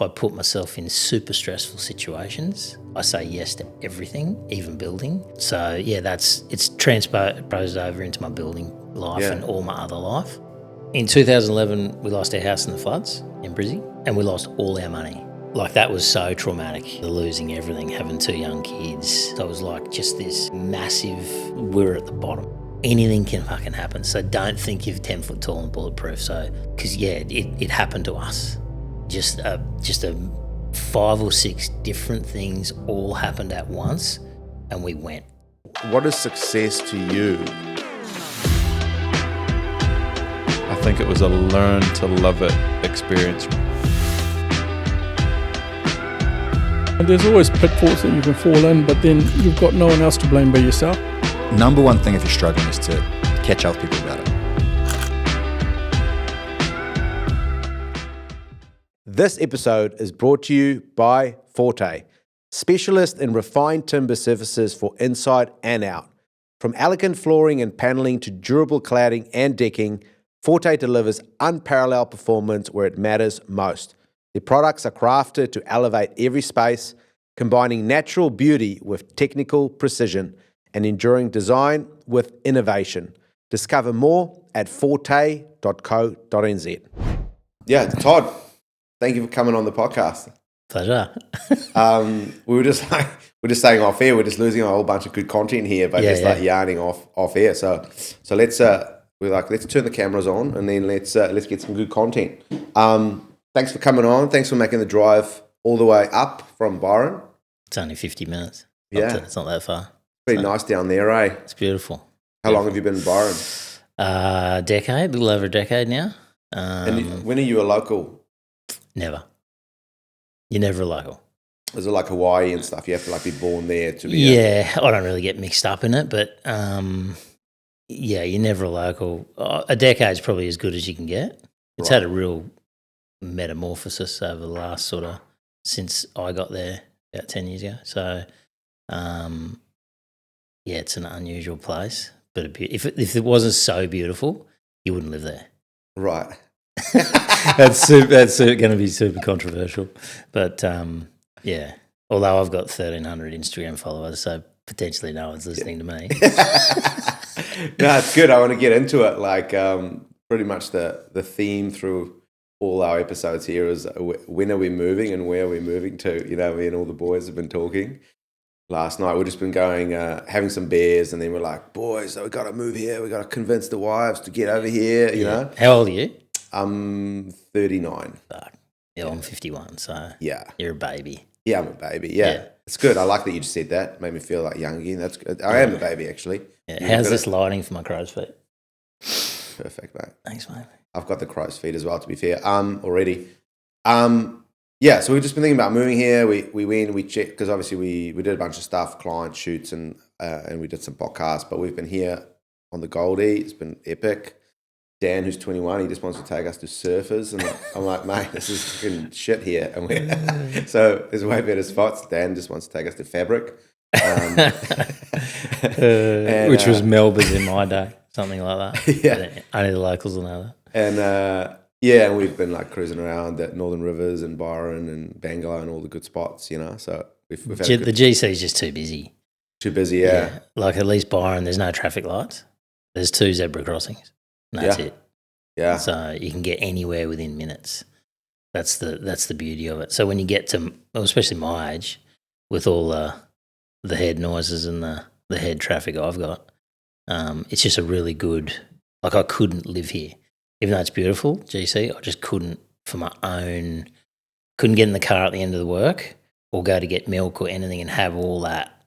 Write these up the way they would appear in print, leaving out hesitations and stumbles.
life, I put myself in super stressful situations. I say yes to everything, even building. So yeah, it's transposed over into my building life and all my other life. In 2011, we lost our house in the floods in Brizzy, and we lost all our money. Like, that was so traumatic, losing everything, having 2 young kids. So it was like just this massive, we're at the bottom. Anything can fucking happen. So don't think you're 10 foot tall and bulletproof. So, because it happened to us. Just a 5 or 6 different things all happened at once, and we went. What is success to you? I think it was a learn to love it experience. And there's always pitfalls that you can fall in, but then you've got no one else to blame but yourself. Number one thing if you're struggling is to catch up with people about it. This episode is brought to you by Forte, specialist in refined timber surfaces for inside and out. From elegant flooring and paneling to durable cladding and decking, Forte delivers unparalleled performance where it matters most. Their products are crafted to elevate every space, combining natural beauty with technical precision and enduring design with innovation. Discover more at forte.co.nz. Yeah, Todd, thank you for coming on the podcast. Pleasure. We're just saying off air, we're just losing a whole bunch of good content here, but yarning off air. So let's turn the cameras on and then let's get some good content. Thanks for coming on. Thanks for making the drive all the way up from Byron. It's only 50 minutes. It's not that far. Pretty nice down there, eh? It's beautiful. How long have you been in Byron? A little over a decade now. And when are you a local? Never. You're never a local. Is it like Hawaii and stuff? You have to be born there to be. Yeah, I don't really get mixed up in it, but you're never a local. A decade's probably as good as you can get. It's had a real metamorphosis over the last since I got there about 10 years ago. So, it's an unusual place. But if it wasn't so beautiful, you wouldn't live there. Right. That's going to be super controversial. But, although I've got 1,300 Instagram followers, so potentially no one's listening to me. No, it's good. I want to get into it. Pretty much the theme through all our episodes here is when are we moving and where are we moving to? Me and all the boys have been talking. Last night we've just been going, having some beers, and then we're like, boys, so we got to move here. We got to convince the wives to get over here, you know. How old are you? I'm 39. Fuck. Yeah, I'm 51, so yeah. You're a baby. Yeah, I'm a baby, yeah. It's good. I like that you just said that. Made me feel like young again. That's good. I am a baby, actually. Yeah. How's this lighting for my crow's feet? Perfect, mate. Thanks, mate. I've got the crow's feet as well, to be fair, already. So we've just been thinking about moving here. We checked, because obviously we did a bunch of stuff, client shoots, and we did some podcasts, but we've been here on the Goldie. It's been epic. Dan, who's 21, he just wants to take us to surfers, and I'm like, mate, this is fucking shit here. And so there's way better spots. Dan just wants to take us to Fabric. Which was Melbourne in my day, something like that. Yeah. Only the locals will know that. And and we've been cruising around at Northern Rivers and Byron and Bangalow and all the good spots, So we've had the GC is just too busy. Too busy, yeah. At least Byron, there's no traffic lights. There's 2 zebra crossings. And that's it. Yeah. So you can get anywhere within minutes. That's the beauty of it. So when you get to, especially my age, with all the head noises and the head traffic I've got, it's just a really good. I couldn't live here. Even though it's beautiful, GC, I just couldn't get in the car at the end of the work or go to get milk or anything and have all that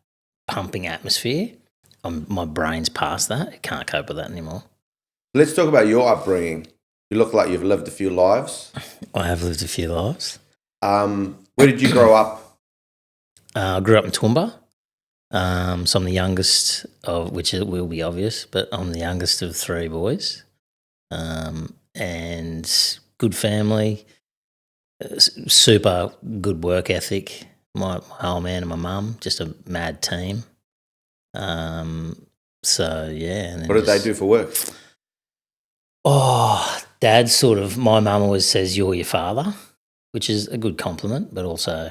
pumping atmosphere. My brain's past that. It can't cope with that anymore. Let's talk about your upbringing. You look like you've lived a few lives. I have lived a few lives. Where did you grow up? I grew up in Toowoomba. So I'm the youngest of, which will be obvious, but I'm the youngest of 3 boys. And good family, super good work ethic. My old man and my mum, just a mad team. So yeah. And what did they do for work? Oh, Dad my mum always says, "You're your father." which is a good compliment, but also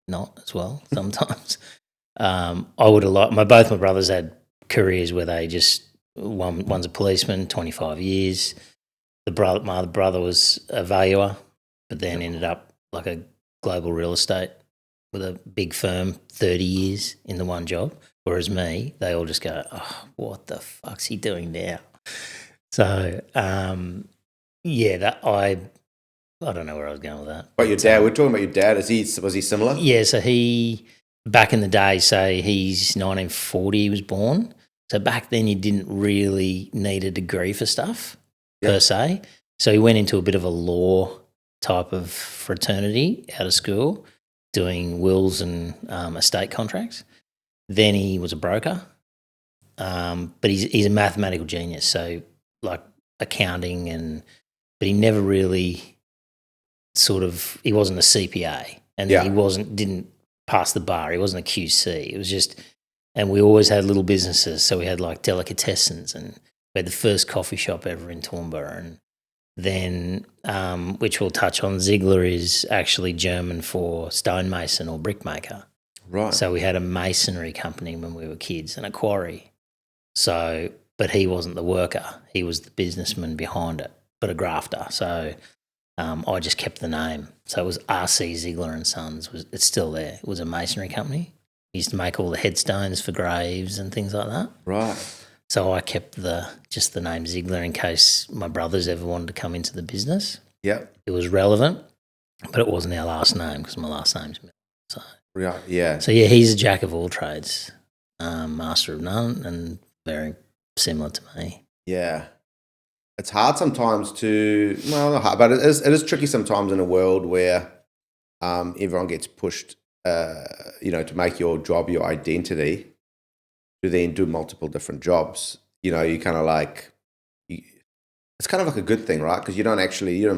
not as well sometimes. I would have liked both my brothers had careers where they just one's a policeman, 25 years. My other brother was a valuer, but then ended up like a global real estate with a big firm, 30 years in the one job. Whereas me, they all just go, oh, what the fuck's he doing now? So, I don't know where I was going with that. But your dad, we're talking about your dad. Was he similar? Yeah, so he, back in the day, say he's 1940 he was born. So back then you didn't really need a degree for stuff per se. So he went into a bit of a law type of fraternity out of school, doing wills and estate contracts. Then he was a broker, but he's a mathematical genius, so like accounting but he never really he wasn't a CPA, and then he didn't pass the bar. He wasn't a QC. It was just, and we always had little businesses, so we had like delicatessens, and we had the first coffee shop ever in Toowoomba, and then, which we'll touch on, Ziegler is actually German for stonemason or brickmaker. Right. So we had a masonry company when we were kids and a quarry. So, but he wasn't the worker. He was the businessman behind it, but a grafter. So I just kept the name. So it was R.C. Ziegler and Sons. It's still there. It was a masonry company. He used to make all the headstones for graves and things like that. Right. So I kept just the name Ziegler in case my brothers ever wanted to come into the business. Yep. It was relevant, but it wasn't our last name because my last name's Miller. So. Right, yeah. So, yeah, he's a jack of all trades, master of none, and very similar to me. Yeah. It's hard sometimes not hard, but it is tricky sometimes in a world where everyone gets pushed, to make your job your identity, to then do multiple different jobs. You kind of like, it's kind of like a good thing, right? Because you don't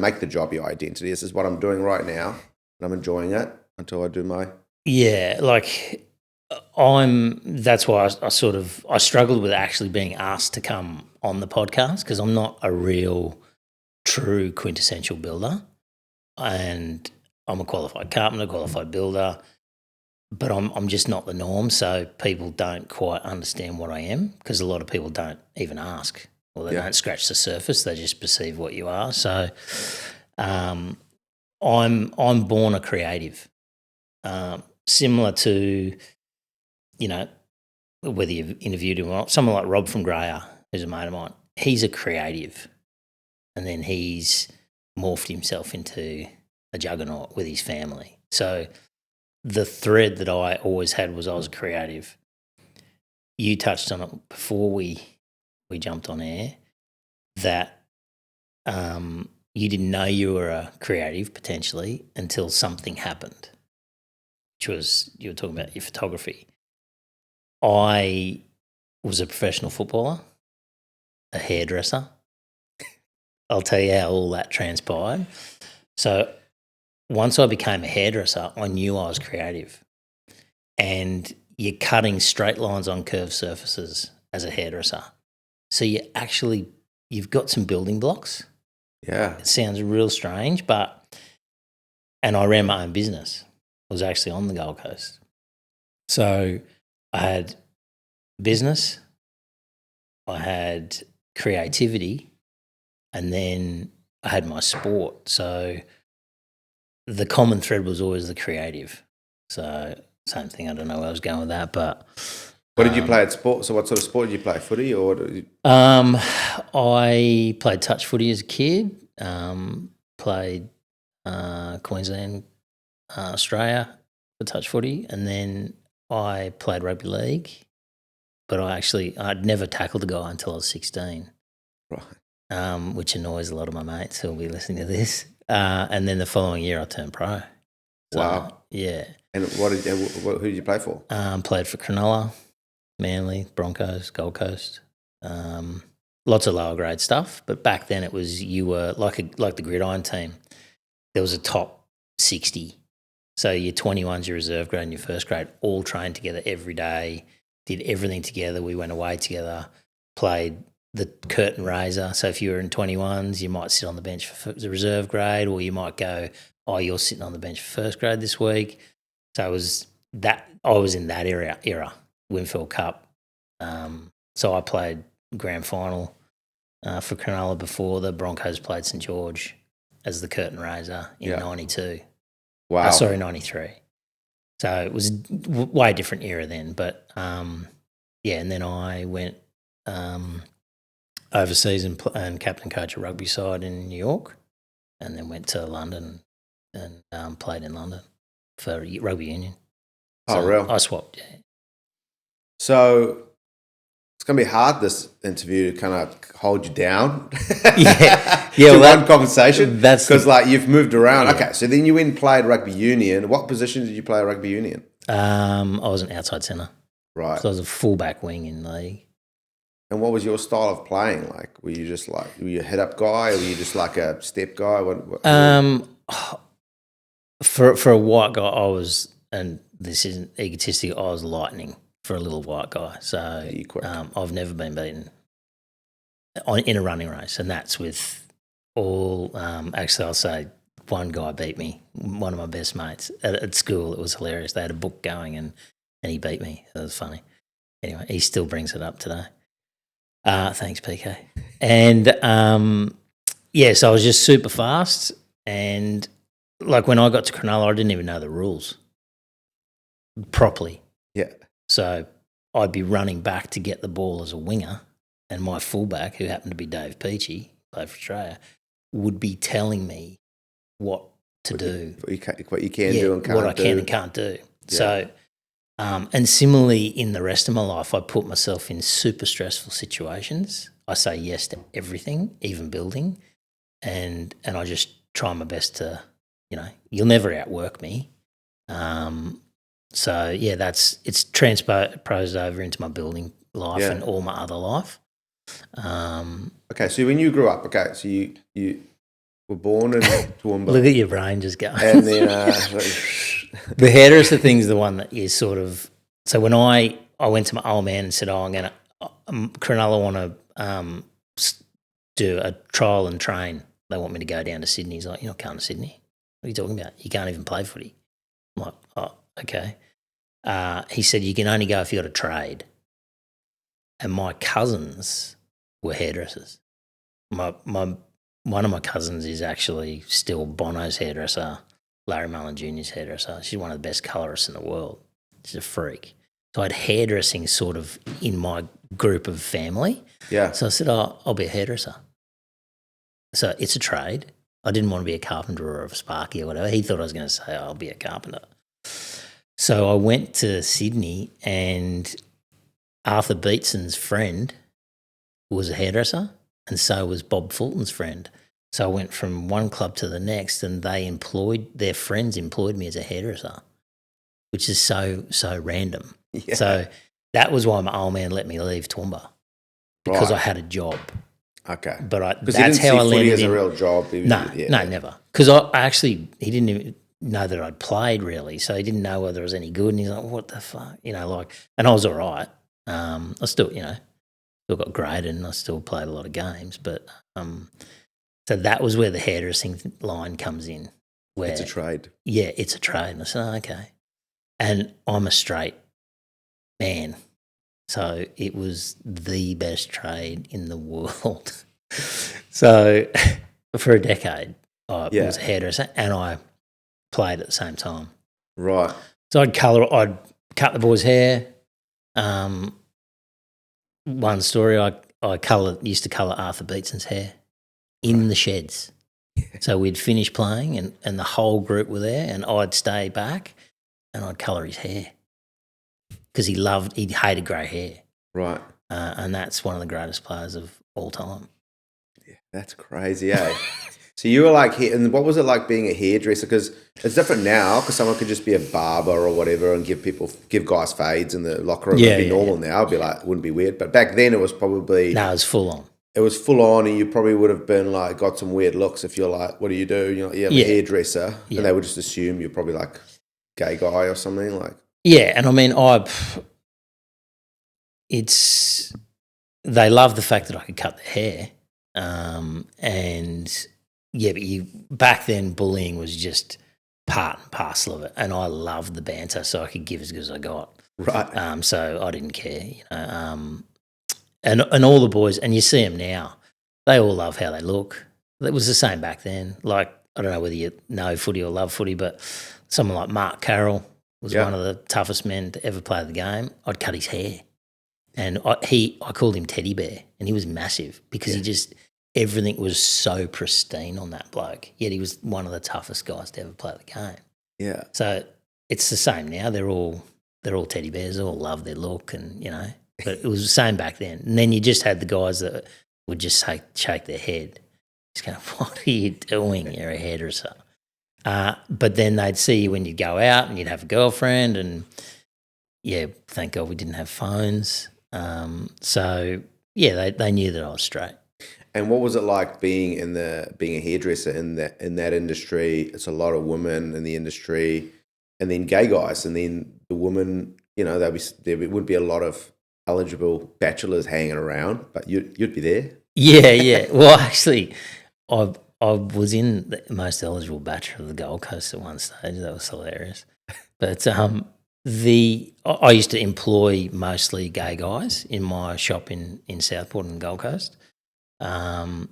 make the job your identity. This is what I'm doing right now, and I'm enjoying it until I do my... Yeah, like that's why I struggled with actually being asked to come on the podcast, because I'm not a real true quintessential builder, and I'm a qualified carpenter, qualified builder, but I'm just not the norm. So people don't quite understand what I am, because a lot of people don't even ask, or they don't scratch the surface. They just perceive what you are. So I'm born a creative. Similar to, whether you've interviewed him or not, someone like Rob from Greyer, who's a mate of mine, he's a creative, and then he's morphed himself into a juggernaut with his family. So the thread that I always had was I was creative. You touched on it before we jumped on air, that you didn't know you were a creative potentially until something happened, which was, you were talking about your photography. I was a professional footballer, a hairdresser. I'll tell you how all that transpired. So once I became a hairdresser, I knew I was creative. And you're cutting straight lines on curved surfaces as a hairdresser. So you've got some building blocks. Yeah. It sounds real strange, and I ran my own business. I was actually on the Gold Coast. So I had business, I had creativity, and then I had my sport. So the common thread was always the creative. So same thing, I don't know where I was going with that, but... What did you play at sport? So what sort of sport did you play? Footy or... I played touch footy as a kid, played Queensland, Australia for touch footy, and then I played rugby league, but I'd never tackled a guy until I was 16. Right. Which annoys a lot of my mates who will be listening to this. And then the following year I turned pro. So, wow. Yeah. And who did you play for? Played for Cronulla, Manly, Broncos, Gold Coast. Lots of lower grade stuff, but back then it was, you were like the gridiron team. There was a top 60. So your 21s, your reserve grade and your first grade all trained together every day, did everything together. We went away together, played the curtain raiser. So if you were in 21s, you might sit on the bench for the reserve grade, or you might go, oh, you're sitting on the bench for first grade this week. So it was that I was in that era, Winfield Cup. So I played grand final for Cronulla before the Broncos played St George as the curtain raiser in 92. Wow. 93. So it was way different era then. But, and then I went overseas and captain coach a rugby side in New York, and then went to London and played in London for rugby union. So oh, real? I swapped, yeah. So it's going to be hard, this interview, to kind of hold you down. Yeah, to one conversation. That's because like you've moved around. Yeah. Okay, so then you went and played rugby union. What position did you play at rugby union? I was an outside centre. Right. So I was a fullback wing in the league. And what was your style of playing like? Were you just like, were you a head up guy, or were you just like a step guy? For a white guy, I was, and this isn't egotistic, I was lightning for a little white guy. So I've never been beaten in a running race, and that's with all. Actually, I'll say one guy beat me. One of my best mates at school. It was hilarious. They had a book going, and he beat me. It was funny. Anyway, he still brings it up today. Thanks, PK. And so I was just super fast, and like when I got to Cronulla, I didn't even know the rules properly. Yeah. So I'd be running back to get the ball as a winger, and my fullback, who happened to be Dave Peachy, played for Australia, would be telling me what to do. What you can do and can't do. What I can and can't do. Yeah. So, and similarly in the rest of my life, I put myself in super stressful situations. I say yes to everything, even building, and I just try my best to, you'll never outwork me. So yeah, it's transposed over into my building life and all my other life. Okay, so when you grew up, so you were born in Toowoomba. Look at your brain just going. And then the hairdresser thing's the one that is sort of. So when I went to my old man and said, "Oh, I'm gonna Cronulla want to do a trial and train. They want me to go down to Sydney." He's like, "You're not coming to Sydney. What are you talking about? You can't even play footy." I'm like, "Oh, okay." He said, "You can only go if you got a trade." And my cousins were hairdressers. One of my cousins is actually still Bono's hairdresser, Larry Mullen Jr.'s hairdresser. She's one of the best colourists in the world. She's a freak. So I had hairdressing sort of in my group of family. Yeah. So I said, I'll be a hairdresser. So it's a trade. I didn't want to be a carpenter or a sparky or whatever. He thought I was going to say, I'll be a carpenter. So I went to Sydney, and Arthur Beetson's friend was a hairdresser, and so was Bob Fulton's friend. So I went from one club to the next, and their friends employed me as a hairdresser, which is so random. Yeah. So that was why my old man let me leave Toowoomba, because I had a job. Okay. But that's how I landed as a real job. No, never. Because he didn't even know that I'd played really, so he didn't know whether I was any good. And he's like, "What the fuck?" And I was all right. I still, still got graded, and I still played a lot of games. But so that was where the hairdressing line comes in. Where it's a trade. Yeah, it's a trade. And I said, okay. And I'm a straight man, so it was the best trade in the world. So for a decade, I was a hairdresser, and I played at the same time. Right. So I'd cut the boys' hair. One story, I used to colour Arthur Beetson's hair in the sheds. So we'd finish playing, and the whole group were there, and I'd stay back and I'd colour his hair because he hated grey hair. Right. And that's one of the greatest players of all time. Yeah, that's crazy, eh? So you were like, and what was it like being a hairdresser? Because it's different now, because someone could just be a barber or whatever and give guys fades in the locker room. It'd be normal now. It'd be like, it wouldn't be weird. But back then it was probably... No, it was full on. It was full on, and you probably would have been like, got some weird looks if you're like, what do you do? You're like, I'm a hairdresser. Yeah. And they would just assume you're probably like gay guy or something like. Yeah, and I mean, they loved the fact that I could cut their hair. And yeah, but back then bullying was just part and parcel of it. And I loved the banter, so I could give as good as I got. Right. So I didn't care, and all the boys, and you see them now, they all love how they look. It was the same back then. Like, I don't know whether you know footy or love footy, but someone like Mark Carroll was one of the toughest men to ever play the game. I'd cut his hair. And I called him Teddy Bear, and he was massive because everything was so pristine on that bloke. Yet he was one of the toughest guys to ever play the game. Yeah. So it's the same now. They're all teddy bears. They all love their look, and but it was the same back then. And then you just had the guys that would just shake their head, just going, "What are you doing? You're a hairdresser." But then they'd see you when you'd go out and you'd have a girlfriend, and thank God we didn't have phones. So they knew that I was straight. And what was it like being a hairdresser in that industry? It's a lot of women in the industry, and then gay guys, and then the women. There would be a lot of eligible bachelors hanging around, but you'd be there. Yeah. Well, actually, I was in the most eligible bachelor of the Gold Coast at one stage. That was hilarious. But I used to employ mostly gay guys in my shop in Southport and Gold Coast. And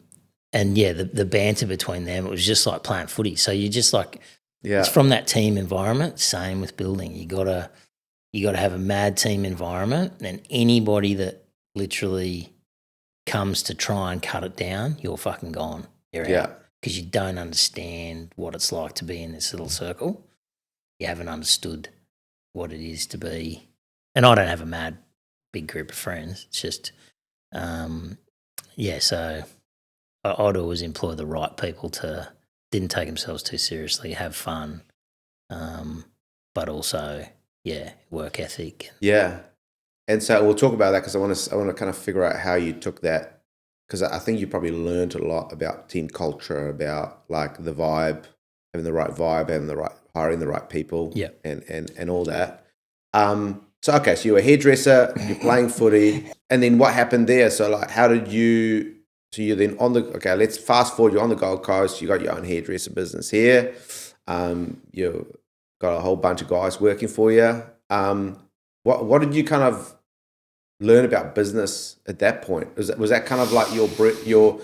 the banter between them, it was just like playing footy. So you just it's from that team environment. Same with building. You gotta have a mad team environment, and anybody that literally comes to try and cut it down, you're fucking gone. You're out because you don't understand what it's like to be in this little circle. You haven't understood what it is to be, and I don't have a mad big group of friends. It's just, so I'd always employ the right people didn't take themselves too seriously, have fun, but also, work ethic. Yeah. And so we'll talk about that because I want to kind of figure out how you took that, because I think you probably learned a lot about team culture, about like the vibe, having the right vibe, hiring the right people, and all that. So you're a hairdresser, you're playing footy, and then what happened there? So like, how did you? So you're then let's fast forward. You're on the Gold Coast. You got your own hairdresser business here. You got a whole bunch of guys working for you. What did you kind of learn about business at that point? Was that kind of like your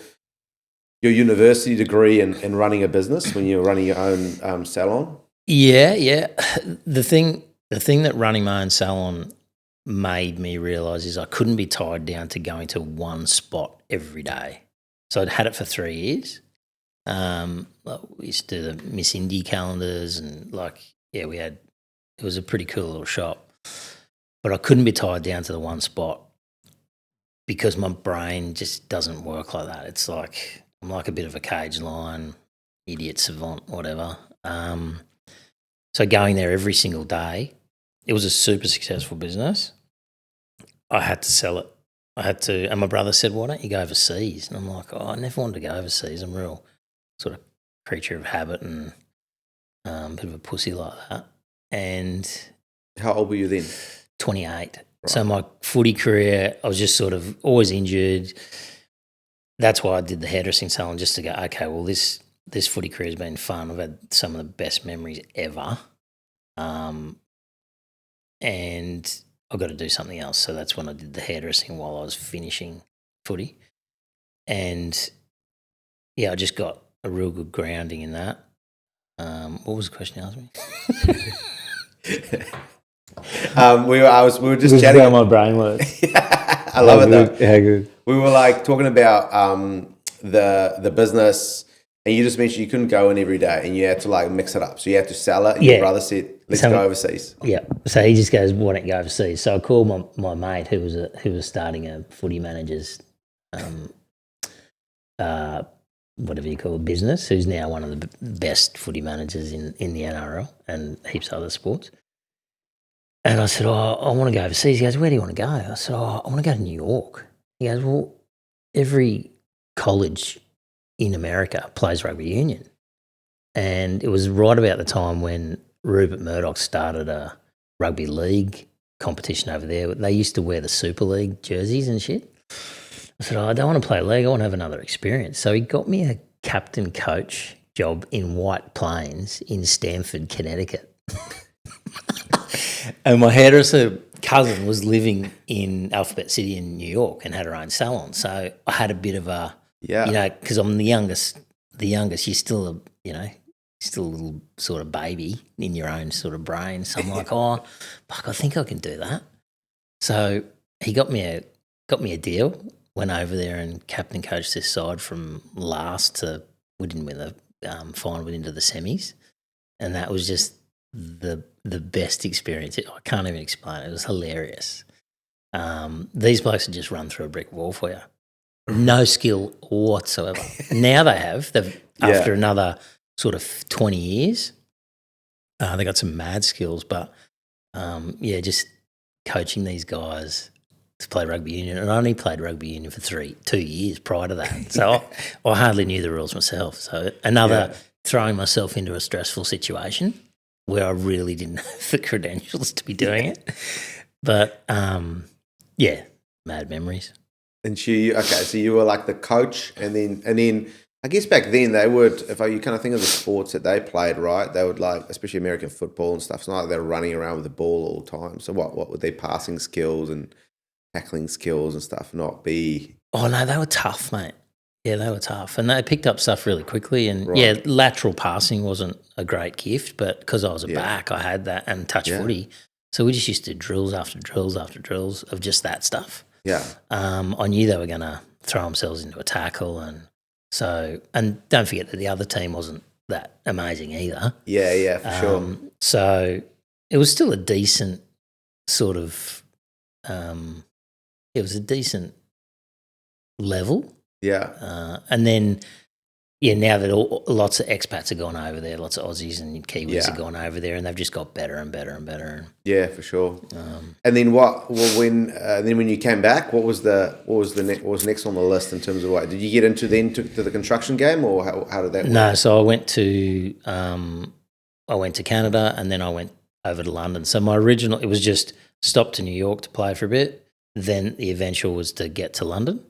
university degree in running a business when you were running your own salon? Yeah. The thing that running my own salon made me realise is I couldn't be tied down to going to one spot every day. So I'd had it for 3 years. We used to do the Miss Indy calendars, and it was a pretty cool little shop. But I couldn't be tied down to the one spot because my brain just doesn't work like that. It's like I'm like a bit of a cage lion, idiot savant, whatever. So going there every single day, it was a super successful business. I had to sell it. And my brother said, "Why don't you go overseas?" And I'm like, I never wanted to go overseas. I'm a real sort of creature of habit and a bit of a pussy like that. And how old were you then? 28. Right. So my footy career, I was just sort of always injured. That's why I did the hairdressing salon, just to go, okay, well, this footy career has been fun. I've had some of the best memories ever. And I've got to do something else. So that's when I did the hairdressing while I was finishing footy. And I just got a real good grounding in that. What was the question you asked me? We were just chatting. How my brain works. I love it though. Yeah, good. We were like talking about the business, and you just mentioned you couldn't go in every day, and you had to like mix it up. So you had to sell it. And your brother said, "Let's go overseas." Yeah. So he just goes, "Why don't you go overseas?" So I called my mate who was starting a footy manager's, whatever you call it, business, who's now one of the best footy managers in the NRL and heaps of other sports. And I said, I want to go overseas. He goes, "Where do you want to go?" I said, I want to go to New York. He goes, "Well, every college in America plays rugby union." And it was right about the time when Rupert Murdoch started a rugby league competition over there. They used to wear the Super League jerseys and shit. I said, I don't want to play league. I want to have another experience. So he got me a captain coach job in White Plains in Stamford, Connecticut. And my hairdresser cousin was living in Alphabet City in New York and had her own salon. So I had a bit of a, because I'm the youngest, you're still still a little sort of baby in your own sort of brain. So I'm like, oh, fuck, I think I can do that. So he got me a deal, went over there and captain coached this side from last to, we didn't win the final, but into the semis. And that was just the best experience. I can't even explain it. It was hilarious. These blokes would just run through a brick wall for you. No skill whatsoever. Now they have. After another sort of 20 years, they got some mad skills. But, just coaching these guys to play rugby union. And I only played rugby union for 2 years prior to that. So I hardly knew the rules myself. So throwing myself into a stressful situation where I really didn't have the credentials to be doing it. But, mad memories. And so you were like the coach, and then I guess back then they would, you kind of think of the sports that they played, right? They would like, especially American football and stuff. It's not like they're running around with the ball all the time. So what would their passing skills and tackling skills and stuff not be? Oh no, they were tough, mate. Yeah, they were tough, and they picked up stuff really quickly. And right. Lateral passing wasn't a great gift, but because I was a back, I had that, and touch footy. So we just used to drills after drills after drills of just that stuff. Yeah. I knew they were going to throw themselves into a tackle, and don't forget that the other team wasn't that amazing either. Yeah, for sure. So it was still a decent sort of, it was a decent level. Yeah. And then, now that lots of expats have gone over there, lots of Aussies and Kiwis have gone over there, and they've just got better and better and better. Yeah, for sure. And then when you came back, what was next on the list in terms of what? Did you get into to the construction game, or how did that work? No, so I went to Canada, and then I went over to London. So my original, it was just stop to New York to play for a bit. Then the eventual was to get to London,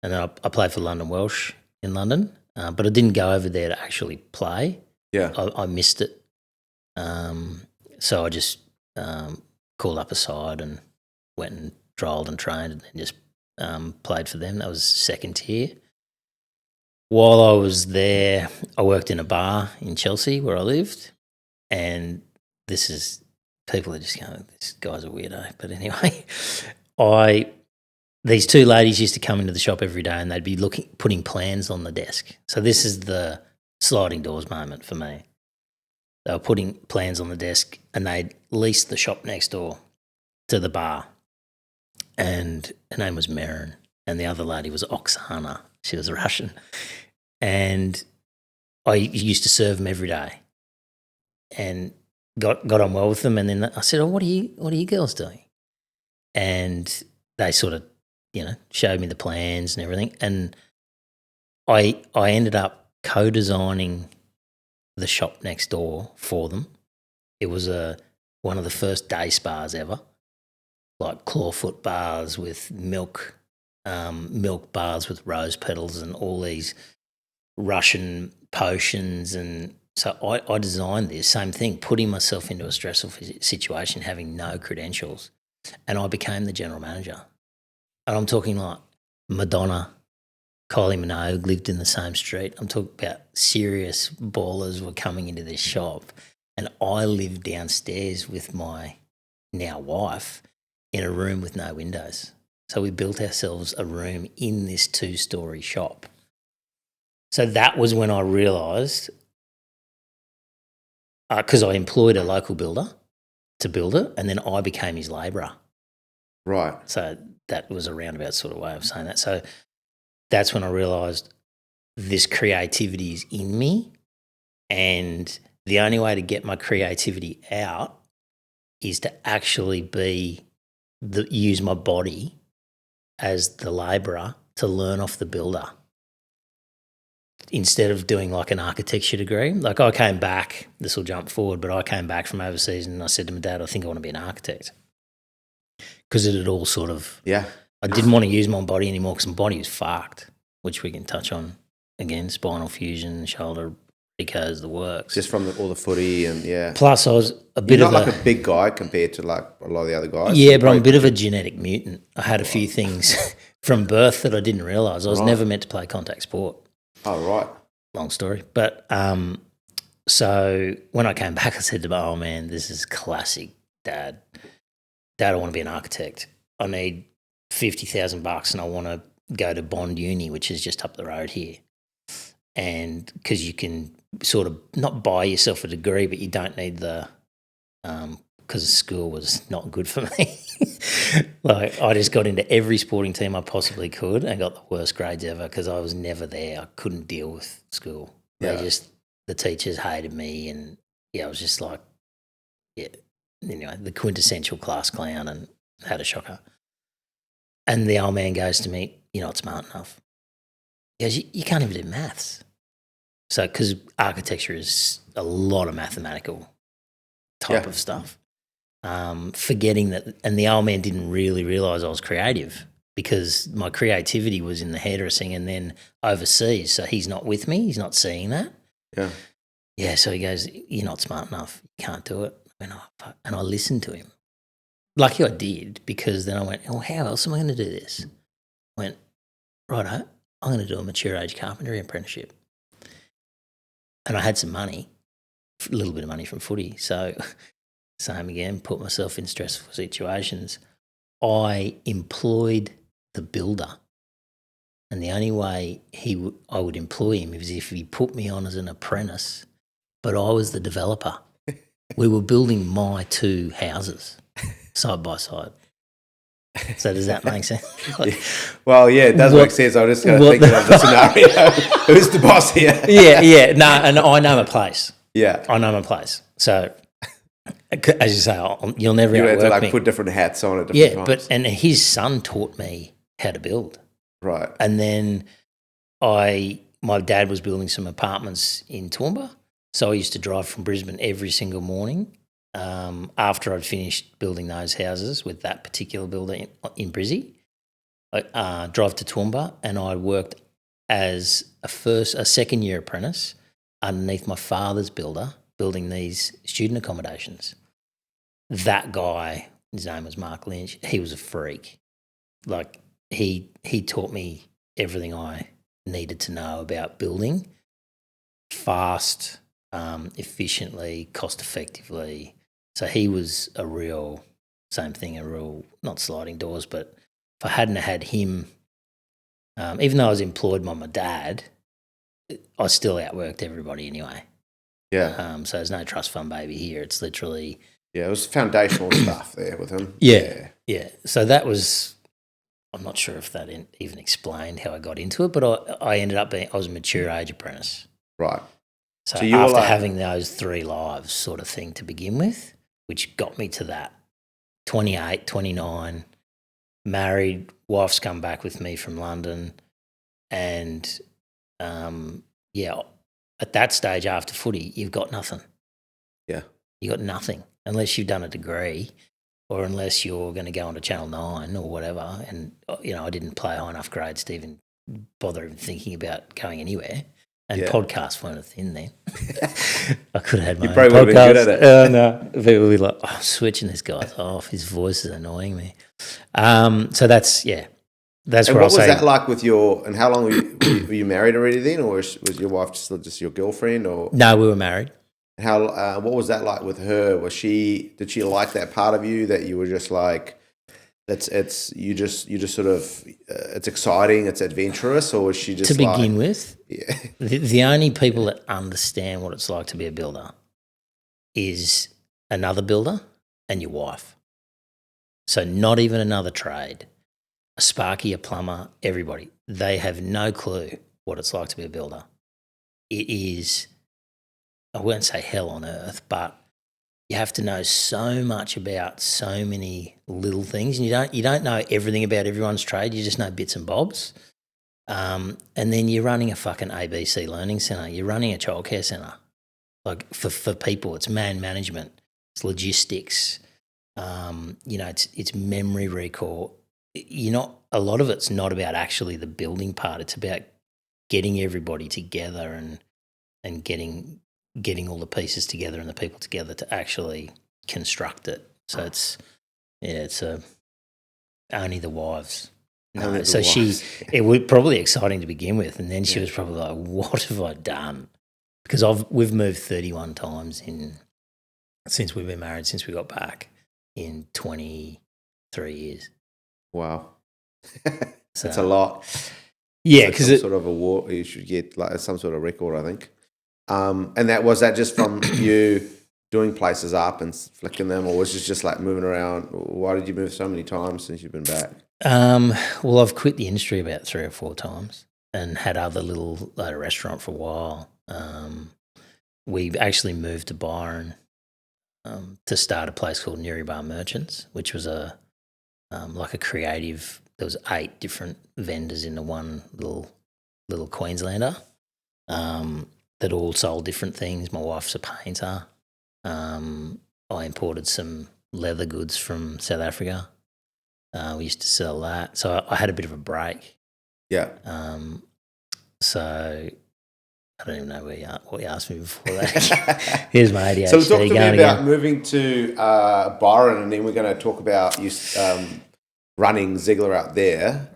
and then I played for London Welsh in London. But I didn't go over there to actually play. Yeah. I missed it. So I just called up a side and went and trialled and trained and then just played for them. That was second tier. While I was there, I worked in a bar in Chelsea where I lived. And people are just going, this guy's a weirdo. But anyway, these two ladies used to come into the shop every day, and they'd be putting plans on the desk. So this is the sliding doors moment for me. They were putting plans on the desk, and they'd leased the shop next door to the bar. And her name was Marin, and the other lady was Oksana. She was Russian. And I used to serve them every day and got on well with them. And then I said, what are you girls doing? And they sort of, showed me the plans and everything. And I ended up co-designing the shop next door for them. It was one of the first day spas ever, like clawfoot bars with milk bars with rose petals and all these Russian potions. And so I designed this same thing, putting myself into a stressful situation, having no credentials. And I became the general manager. And I'm talking like Madonna, Kylie Minogue lived in the same street. I'm talking about serious ballers were coming into this shop. And I lived downstairs with my now wife in a room with no windows. So we built ourselves a room in this 2-story shop. So that was when I realised, because I employed a local builder to build it, and then I became his labourer. Right. So that was a roundabout sort of way of saying that. So that's when I realised this creativity is in me, and the only way to get my creativity out is to actually use my body as the labourer to learn off the builder instead of doing like an architecture degree. Like I came back, this will jump forward, but I came back from overseas and I said to my dad, I think I want to be an architect. Because it had all sort of I didn't want to use my body anymore because my body was fucked, which we can touch on again, spinal fusion, shoulder recos, the works. Just from all the footy and, yeah. Plus, I was a bit You're of not like a big guy compared to like a lot of the other guys. Yeah, but I'm a bit of a genetic mutant. I had a few things from birth that I didn't realise. I was never meant to play contact sport. Oh, right. Long story. But so when I came back, I said to my old man, this is classic, Dad. Dad, I want to be an architect. I need $50,000 and I want to go to Bond Uni, which is just up the road here. And because you can sort of not buy yourself a degree, but you don't need the because school was not good for me. Like I just got into every sporting team I possibly could and got the worst grades ever because I was never there. I couldn't deal with school. Yeah. The teachers hated me, and I was just like, anyway, the quintessential class clown, and had a shocker. And the old man goes to me, "You're not smart enough." He goes, "You can't even do maths." So, because architecture is a lot of mathematical type of stuff. Forgetting that, and the old man didn't really realise I was creative because my creativity was in the hairdressing and then overseas. So he's not with me. He's not seeing that. Yeah. Yeah, so he goes, "You're not smart enough. You can't do it." And I listened to him. Lucky I did, because then I went, "Oh, how else am I going to do this?" I went, "Righto, I'm going to do a mature age carpentry apprenticeship." And I had some money, a little bit of money from footy. So same again, put myself in stressful situations. I employed the builder. And the only way I would employ him is if he put me on as an apprentice, but I was the developer. We were building my 2 houses side by side. So does that make sense? Well, yeah, it does make sense. I'm just going to think of the scenario. Who's the boss here? Yeah. No, and I know my place. Yeah. I know my place. So, as you say, you'll never You had to outwork me. put different hats on at different times. And his son taught me how to build. Right. And then my dad was building some apartments in Toowoomba, so I used to drive from Brisbane every single morning after I'd finished building those houses with that particular builder in Brizzy. I drive to Toowoomba, and I worked as a second year apprentice underneath my father's builder, building these student accommodations. That guy, his name was Mark Lynch, he was a freak. Like he taught me everything I needed to know about building fast, efficiently, cost effectively. So he was a real not sliding doors, but if I hadn't had him, even though I was employed by my dad, I still outworked everybody anyway. Yeah. So there's no trust fund baby here. It's literally... Yeah, it was foundational stuff there with him. Yeah. So that was... I'm not sure if that even explained how I got into it, but I ended up I was a mature age apprentice. Right. So after having those 3 lives sort of thing to begin with, which got me to that 28, 29, married, wife's come back with me from London, and at that stage after footy, you've got nothing. Yeah. You got nothing unless you've done a degree or unless you're going to go on to Channel 9 or whatever. And, I didn't play high enough grades to even bother even thinking about going anywhere. And podcasts weren't a thing then. I could have had my own podcast. You probably would have been good at it. No. People would be like, I'm switching this guy off. His voice is annoying me. So that's and where what was that like with and how long were you married already then, or was your wife just your girlfriend? Or no, we were married. How what was that like with her? Did she like that part of you that you were just like, you just sort of it's exciting, it's adventurous, or was she just to begin with? Yeah. The only people that understand what it's like to be a builder is another builder and your wife. So not even another trade. A sparky, a plumber, everybody. They have no clue what it's like to be a builder. It is, I won't say hell on earth, but you have to know so much about so many little things, and you don't know everything about everyone's trade. You just know bits and bobs. And then you're running a fucking ABC learning centre. You're running a childcare centre. Like for people, it's man management, it's logistics. It's memory recall. a lot of it's not about actually the building part. It's about getting everybody together and getting all the pieces together and the people together to actually construct it. So it's only the wives. No, Only the so wives. it was probably exciting to begin with, and then she was probably like, "What have I done?" Because we've moved 31 times since we've been married, since we got back in 23 years. Wow. So, That's a lot. Yeah, Because because sort of award you should get, like some sort of record, I think. And was that just from you doing places up and flicking them, or was it just like moving around? Why did you move so many times since you've been back? well, I've quit the industry about 3 or 4 times and had other little restaurant for a while. We actually moved to Byron to start a place called Newrybar Merchants, which was like a creative. There was 8 different vendors in the one little Queenslander that all sold different things. My wife's a painter. I imported some leather goods from South Africa. We used to sell that. So I had a bit of a break. Yeah. So I don't even know what you asked me before that. Here's my ADHD. So talk to me about again. moving to Byron, and then we're going to talk about you running Ziegler out there.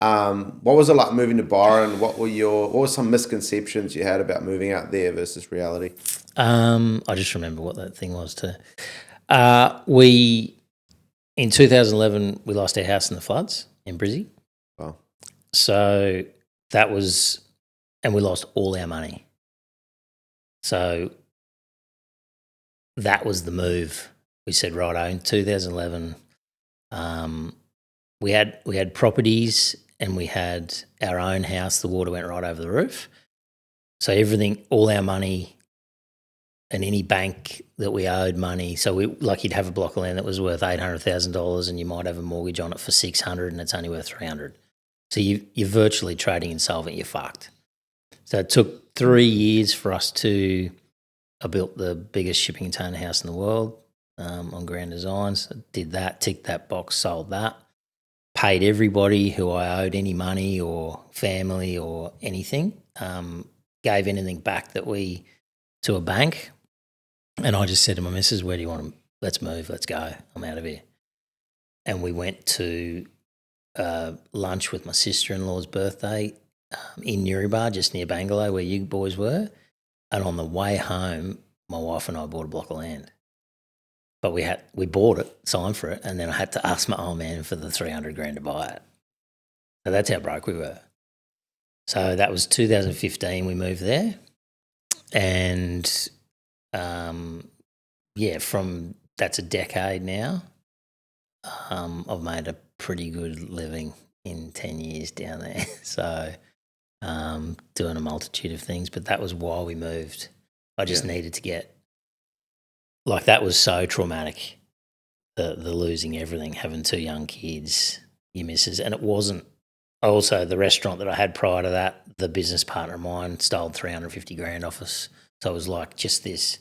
What was it like moving to Byron? What were some misconceptions you had about moving out there versus reality? I just remember what that thing was too. In 2011, we lost our house in the floods in Brizzy. Wow. So that was, and we lost all our money. So that was the move. We said, righto, in 2011, we had properties and we had our own house. The water went right over the roof. So everything, all our money and any bank that we owed money. So you'd have a block of land that was worth $800,000 and you might have a mortgage on it for $600 and it's only worth $300. So you're virtually trading insolvent. You're fucked. So it took 3 years for us to. I built the biggest shipping container house in the world on Grand Designs. I did that, ticked that box, sold that, paid everybody who I owed any money or family or anything, gave anything back to a bank. And I just said to my missus, where do you want to, let's move, let's go, I'm out of here. And we went to lunch with my sister-in-law's birthday in Newrybar, just near Bangalore, where you boys were. And on the way home, my wife and I bought a block of land. But we bought it, signed for it, and then I had to ask my old man for the $300,000 to buy it. So that's how broke we were. So that was 2015, we moved there. And that's a decade now. I've made a pretty good living in 10 years down there. So doing a multitude of things, but that was why we moved. I just needed to get, that was so traumatic, the losing everything, having 2 young kids, your missus, and it wasn't. Also, the restaurant that I had prior to that, the business partner of mine stole $350,000 off us. So it was like just this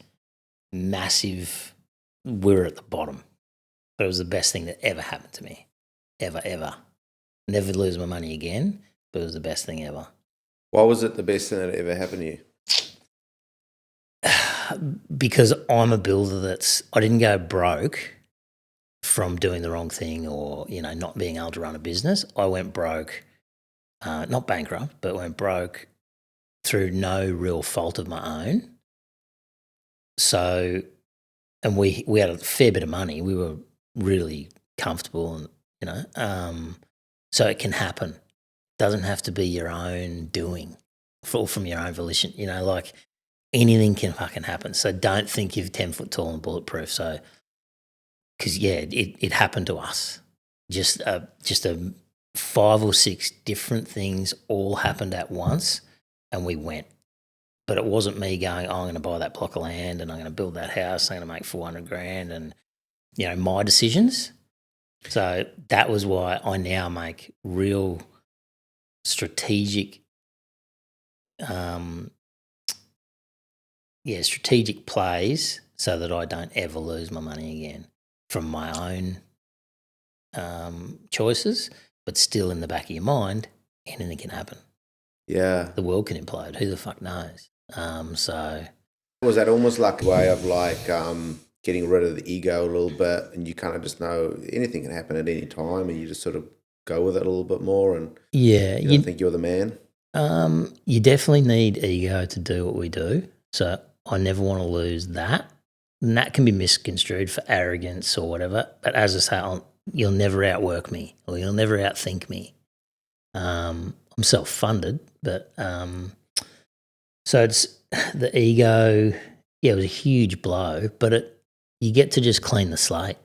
massive, we were at the bottom. But it was the best thing that ever happened to me, ever. Never lose my money again, but it was the best thing ever. Why was it the best thing that ever happened to you? Because I'm a builder I didn't go broke from doing the wrong thing or, not being able to run a business. I went broke, not bankrupt, but went broke through no real fault of my own. So, and we had a fair bit of money. We were really comfortable and, so it can happen. It doesn't have to be your own doing or from your own volition, anything can fucking happen. So don't think you're 10 foot tall and bulletproof. So, because it happened to us. Just 5 or 6 different things all happened at once, and we went. But it wasn't me going, I'm going to buy that block of land and I'm going to build that house. I'm going to make $400,000 and my decisions. So that was why I now make real strategic plays so that I don't ever lose my money again from my own choices, but still in the back of your mind, anything can happen. Yeah. The world can implode. Who the fuck knows? Was that almost like a way of getting rid of the ego a little bit, and you kind of just know anything can happen at any time, and you just sort of go with it a little bit more, and yeah, you don't think you're the man? You definitely need ego to do what we do. So I never want to lose that. And that can be misconstrued for arrogance or whatever. But as I say, you'll never outwork me or you'll never outthink me. I'm self-funded, but so it's the ego. Yeah, it was a huge blow, but you get to just clean the slate.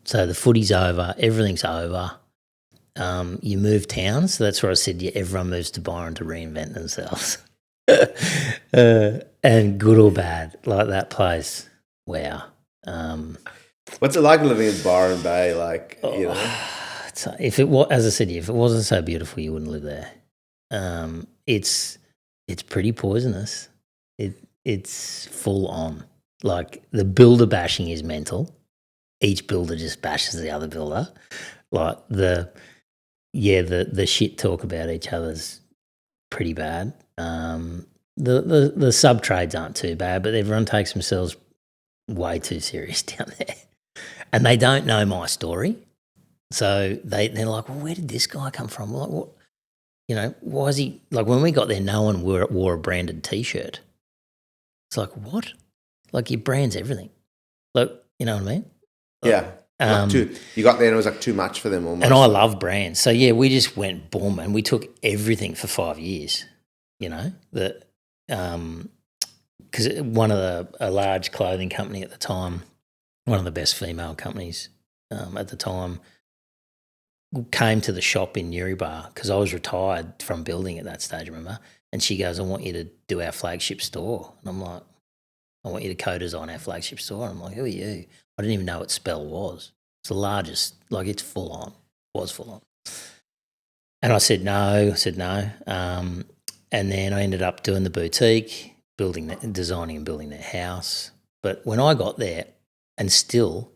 So the footy's over, everything's over. You move towns, so that's where I said everyone moves to Byron to reinvent themselves. And good or bad, like that place. Wow. What's it like living in Byron Bay? If it was, as I said, if it wasn't so beautiful, you wouldn't live there. It's pretty poisonous. It's full on. Like the builder bashing is mental. Each builder just bashes the other builder. Like the shit talk about each other's pretty bad. The sub trades aren't too bad, but everyone takes themselves way too serious down there, and they don't know my story. So they're like, well, where did this guy come from? Like, what? Why is he like? When we got there, no one wore a branded T-shirt. It's like, what? Like your brand's everything. Look, you know what I mean? Yeah. You got there and it was like too much for them almost. And I love brands. So, yeah, we just went boom and we took everything for 5 years, because a large clothing company at the time, one of the best female companies at the time, came to the shop in Newrybar because I was retired from building at that stage, remember? And she goes, I want you to do our flagship store. And I'm like, I want you to co-design our flagship store. And I'm like, who are you? I didn't even know what Spell was. It's the largest, like it's full on, was full on. And I said no. And then I ended up doing the boutique, designing and building their house. But when I got there, and still,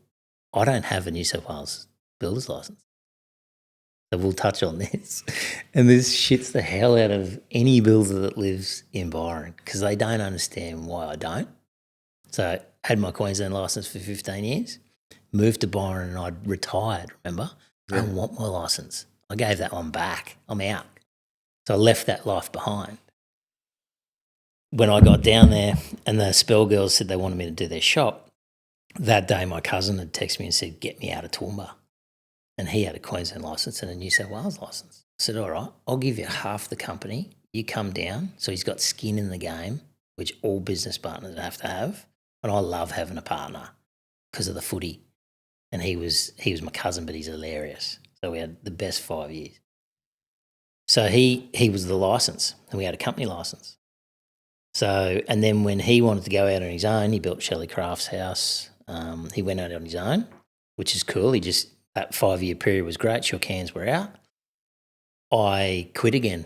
I don't have a New South Wales builder's license. So we'll touch on this. And this shits the hell out of any builder that lives in Byron because they don't understand why I don't. So I had my Queensland licence for 15 years, moved to Byron and I'd retired, remember? I don't want my licence. I gave that one back. I'm out. So I left that life behind. When I got down there and the Spell girls said they wanted me to do their shop, that day my cousin had texted me and said, get me out of Toowoomba. And he had a Queensland licence and a New South Wales licence. I said, all right, I'll give you half the company. You come down. So he's got skin in the game, which all business partners have to have. And I love having a partner because of the footy. And he was my cousin, but he's hilarious. So we had the best 5 years. So he was the licence and we had a company licence. So, and then when he wanted to go out on his own, he built Shelley Craft's house. He went out on his own, which is cool. That 5 year period was great. Shook hands, we're out. I quit again.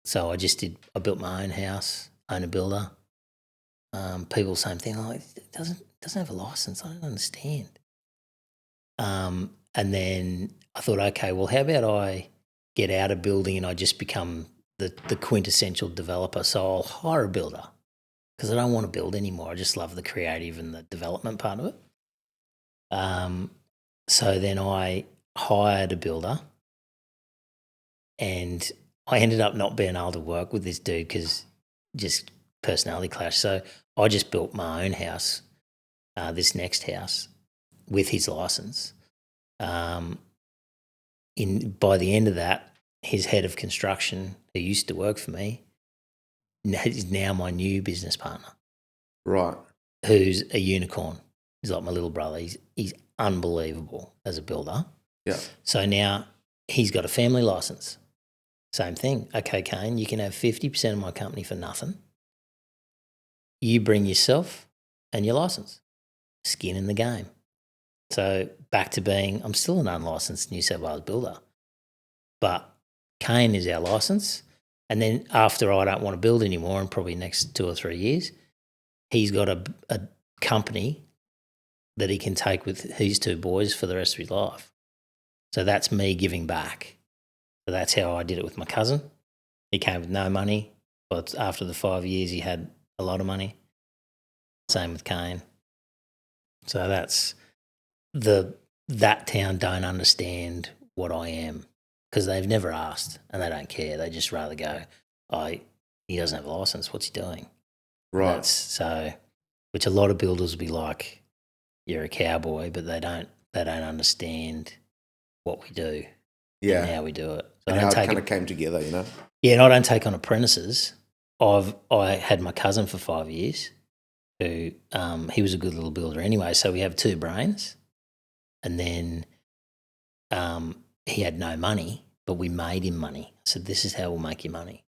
So I built my own house, own a builder. People, same thing. Like, it doesn't have a license. I don't understand. And then I thought, okay, well, how about I get out of building and I just become the quintessential developer? So I'll hire a builder because I don't want to build anymore. I just love the creative and the development part of it. So then I hired a builder and I ended up not being able to work with this dude because just personality clash. So I just built my own house, this next house, with his license. By the end of that, his head of construction, who used to work for me, is now my new business partner. Right. Who's a unicorn. He's like my little brother. He's unbelievable as a builder. Yeah. So now he's got a family license. Same thing. Okay, Kane, you can have 50% of my company for nothing. You bring yourself and your license. Skin in the game. So back to I'm still an unlicensed New South Wales builder. But Kane is our license. And then after I don't want to build anymore in probably next 2 or 3 years, he's got a company that he can take with his 2 boys for the rest of his life. So that's me giving back. So that's how I did it with my cousin. He came with no money, but after the 5 years, he had a lot of money. Same with Kane. So that's that town don't understand what I am because they've never asked and they don't care. They just rather go, he doesn't have a license. What's he doing? Right. So, which a lot of builders will be like, you're a cowboy, but they don't understand what we do and how we do it. So and how it kind of came together, you know? Yeah, and I don't take on apprentices. I had my cousin for 5 years who he was a good little builder anyway, so we have two brains. And then he had no money, but we made him money. I said, this is how we'll make you money.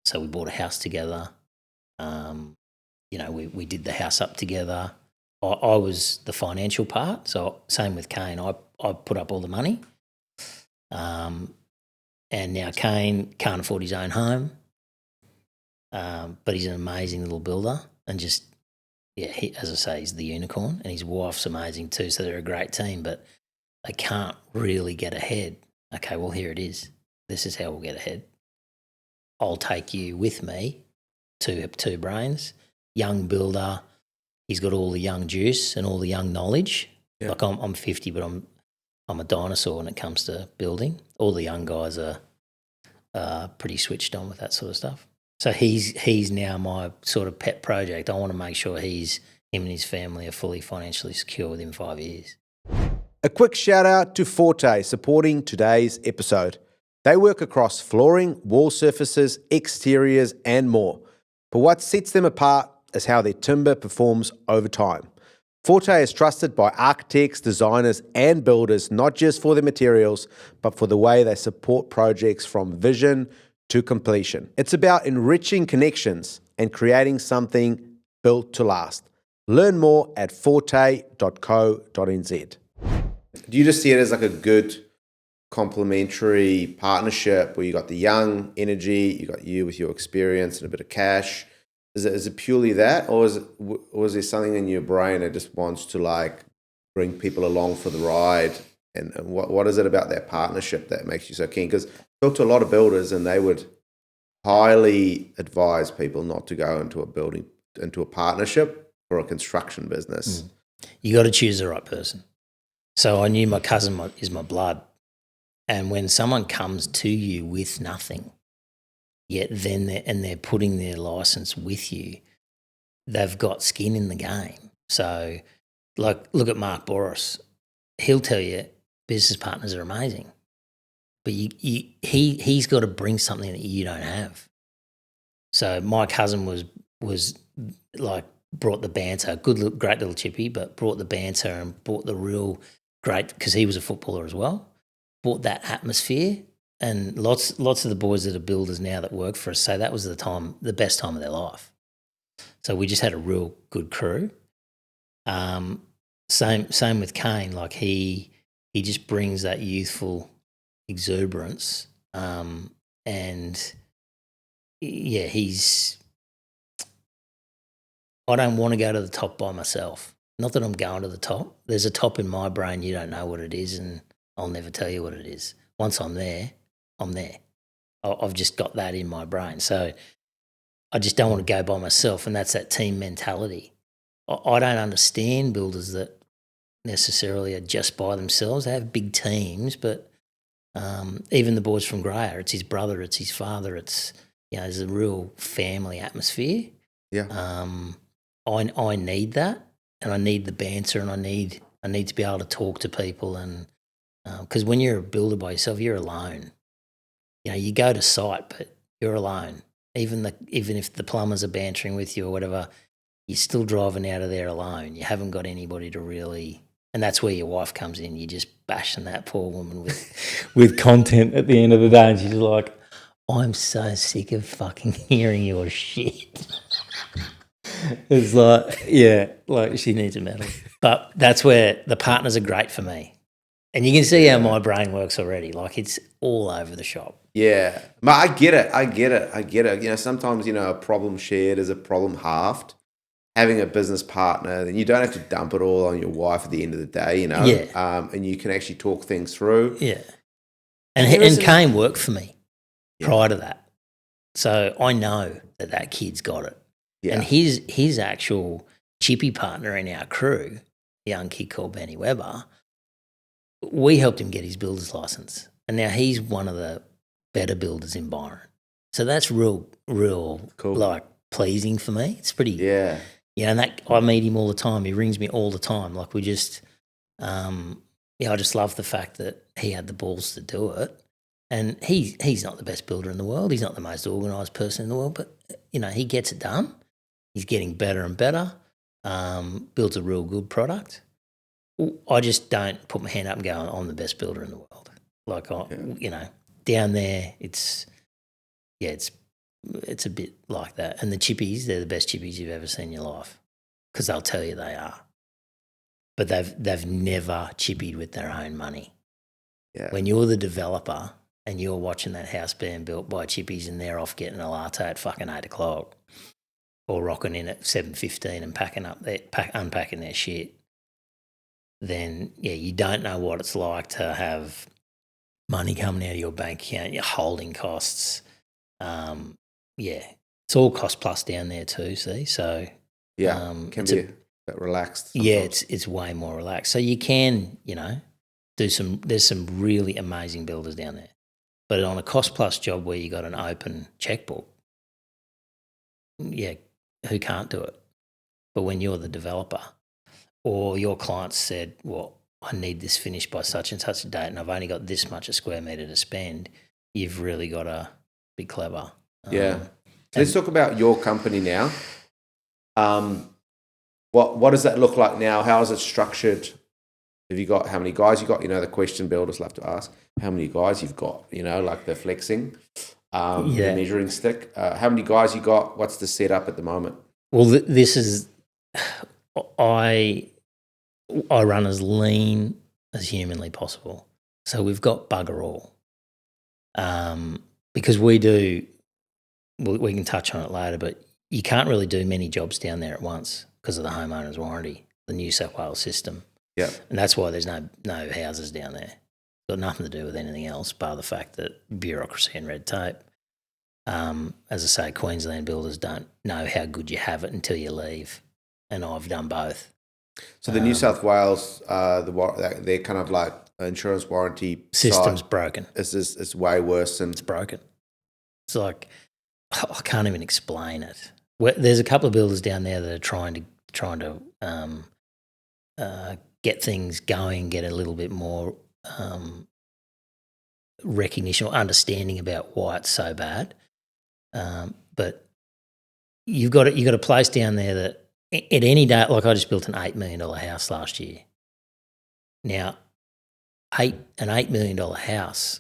So we bought a house together. We did the house up together. I was the financial part. So same with Kane. I put up all the money. And now Kane can't afford his own home. But he's an amazing little builder and just, as I say, he's the unicorn and his wife's amazing too. So they're a great team, but they can't really get ahead. Okay, well, here it is. This is how we'll get ahead. I'll take you with me, two brains, young builder. He's got all the young juice and all the young knowledge. Yeah. Like I'm 50, but I'm a dinosaur when it comes to building. All the young guys are pretty switched on with that sort of stuff. So he's now my sort of pet project. I want to make sure him and his family are fully financially secure within 5 years. A quick shout out to Forte supporting today's episode. They work across flooring, wall surfaces, exteriors, and more. But what sets them apart is how their timber performs over time. Forte is trusted by architects, designers, and builders, not just for their materials, but for the way they support projects from vision to completion. It's about enriching connections and creating something built to last. Learn more at forte.co.nz. Do you just see it as like a good complementary partnership where you got the young energy, you got you with your experience and a bit of cash? Is it purely that, or is there something in your brain that just wants to like bring people along for the ride? And what is it about that partnership that makes you so keen? Because I talk to a lot of builders and they would highly advise people not to go into a partnership for a construction business. You got to choose the right person. So I knew my cousin is my blood. And when someone comes to you with nothing, yet then they're putting their license with you, they've got skin in the game. So like, look at Mark Boris. He'll tell you business partners are amazing, but he's got to bring something that you don't have. So my cousin was like brought the banter, great little chippy, but brought the banter and brought the real great, because he was a footballer as well, brought that atmosphere. And lots of the boys that are builders now that work for us say that was the best time of their life. So we just had a real good crew. Same with Kane. Like he just brings that youthful exuberance, and yeah, I don't want to go to the top by myself. Not that I'm going to the top. There's a top in my brain. You don't know what it is, and I'll never tell you what it is. Once I'm there, I'm there. I've just got that in my brain. So I just don't want to go by myself, and that's that team mentality. I don't understand builders that necessarily are just by themselves. They have big teams, but even the boys from Greyer, it's his brother, it's his father, there's a real family atmosphere. Yeah. I need that, and I need the banter, and I need to be able to talk to people, and because when you're a builder by yourself, you're alone. You go to site, but you're alone. Even if the plumbers are bantering with you or whatever, you're still driving out of there alone. You haven't got anybody to really, and that's where your wife comes in. You're just bashing that poor woman with content at the end of the day, and she's like, I'm so sick of fucking hearing your shit. It's like, like she needs a medal. But that's where the partners are great for me. And you can see how my brain works already. Like it's all over the shop. Yeah. But I get it. Sometimes, a problem shared is a problem halved. having a business partner, then you don't have to dump it all on your wife at the end of the day, you know. Yeah. And you can actually talk things through. Yeah. And Kane worked for me prior to that. So I know that kid's got it. Yeah. And his actual chippy partner in our crew, a young kid called Benny Webber, we helped him get his builder's license. And now he's one of the better builders in Byron. So that's real Cool. like pleasing for me. It's pretty Yeah. and that I meet him all the time. He rings me all the time. Like we just I just love the fact that he had the balls to do it. And he's not the best builder in the world. He's not the most organised person in the world, but he gets it done. He's getting better and better. Builds a real good product. I just don't put my hand up and go, I'm the best builder in the world. Like down there, it's a bit like that. And the chippies, they're the best chippies you've ever seen in your life, because they'll tell you they are. But they've never chippied with their own money. Yeah. When you're the developer and you're watching that house being built by chippies and they're off getting a latte at fucking 8 o'clock or rocking in at 7:15 and unpacking their shit, then you don't know what it's like to have money coming out of your bank account, your holding costs. It's all cost plus down there too. See, so can be a bit relaxed. Sometimes. Yeah, it's way more relaxed. So you can there's some really amazing builders down there, but on a cost plus job where you got an open checkbook, who can't do it? But when you're the developer, or your client said, well, I need this finished by such and such a date and I've only got this much a square metre to spend, you've really got to be clever. Let's talk about your company now. What does that look like now? How is it structured? Have you got how many guys you got? The question builders love to ask how many guys you've got. Like the flexing, the measuring stick. How many guys you got? What's the setup at the moment? Well, this is I run as lean as humanly possible. So we've got bugger all. Because we can touch on it later, but you can't really do many jobs down there at once because of the homeowner's warranty, the New South Wales system. Yeah. And that's why there's no houses down there. Got nothing to do with anything else, bar the fact that bureaucracy and red tape. As I say, Queensland builders don't know how good you have it until you leave. And I've done both. So the New South Wales, they're kind of like insurance warranty system's side. Broken. It's way worse than it's broken. It's like I can't even explain it. There's a couple of builders down there that are trying to get things going, get a little bit more recognition or understanding about why it's so bad. But you've got a place down there that at any day, like I just built an $8 million house last year. Now, an $8 million house,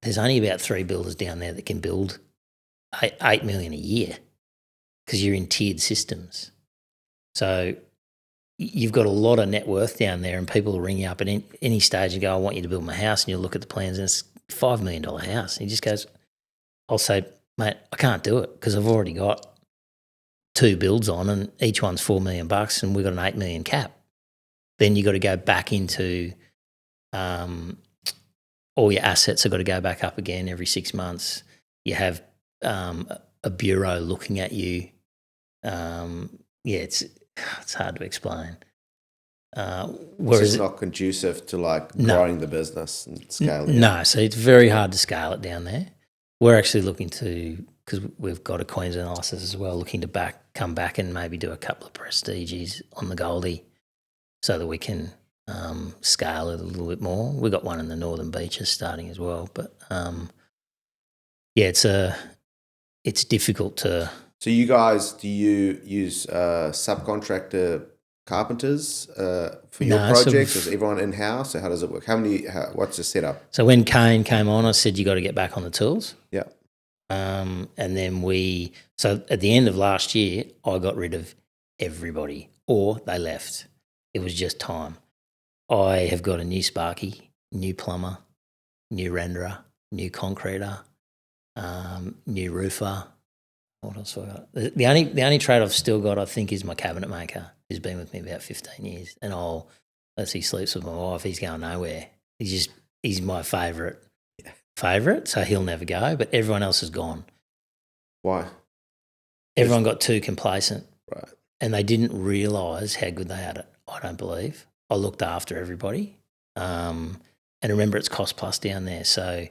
there's only about 3 builders down there that can build $8 million a year because you're in tiered systems. So you've got a lot of net worth down there, and people will ring you up at any stage and go, I want you to build my house, and you look at the plans and it's a $5 million house. And he just goes, I'll say, mate, I can't do it because I've already got 2 builds on and each one's $4 million and we've got an $8 million cap. Then you've got to go back into all your assets have got to go back up again every 6 months. You have a bureau looking at you. It's hard to explain. Whereas it's not conducive to growing the business and scaling it. No, so it's very hard to scale it down there. We're actually looking to, because we've got a Queensland license as well, looking to come back and maybe do a couple of prestiges on the Goldie so that we can scale it a little bit more. We've got one in the Northern Beaches starting as well. But, it's difficult to... So you guys, do you use subcontractor carpenters for your projects? Is everyone in-house? Or how does it work? What's the setup? So when Kane came on, I said, you got to get back on the tools. Yeah. And then so at the end of last year, I got rid of everybody or they left. It was just time. I have got a new Sparky, new plumber, new renderer, new concreter, new roofer, What else have I got? The only trade I've still got, I think, is my cabinet maker, who's been with me about 15 years. And unless he sleeps with my wife, he's going nowhere. He's my favourite, so he'll never go. But everyone else is gone. Why? Everyone got too complacent. Right. And they didn't realise how good they had it, I don't believe. I looked after everybody. And remember, it's cost plus down there. So,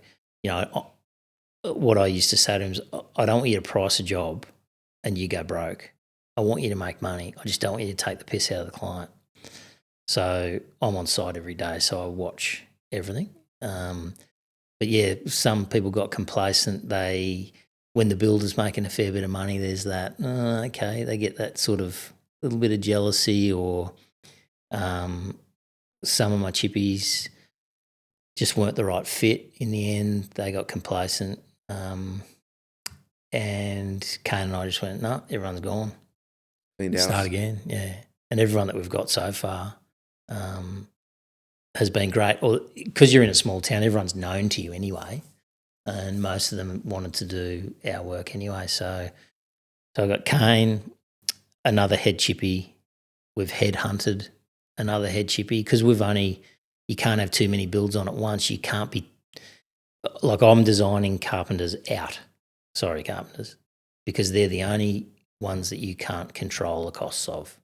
what I used to say to him is, I don't want you to price a job and you go broke. I want you to make money. I just don't want you to take the piss out of the client. So I'm on site every day, so I watch everything. But yeah, some people got complacent. When the builder's making a fair bit of money, there's that, okay, they get that sort of little bit of jealousy, or some of my chippies just weren't the right fit in the end. They got complacent. And Kane and I just went, no, everyone's gone. Start again, yeah. And everyone that we've got so far has been great. Or because you're in a small town, everyone's known to you anyway, and most of them wanted to do our work anyway. So I got Kane, another head chippy. We've headhunted another head chippy because you can't have too many builds on at once. You can't be like, I'm designing carpenters out. Sorry, carpenters, because they're the only ones that you can't control the costs of.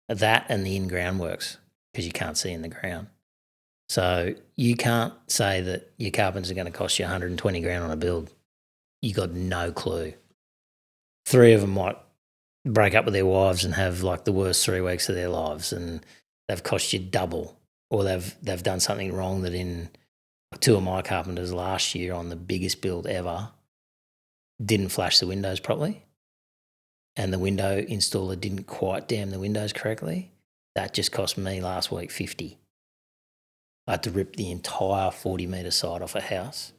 That and the in-ground works, because you can't see in the ground. So you can't say that your carpenters are going to cost you 120 grand on a build. You got no clue. 3 of them might break up with their wives and have like the worst 3 weeks of their lives, and they've cost you double, or they've done something wrong that in 2 of my carpenters last year on the biggest build ever didn't flash the windows properly, and the window installer didn't quite dam the windows correctly. That just cost me last week 50. I had to rip the entire 40-metre side off a house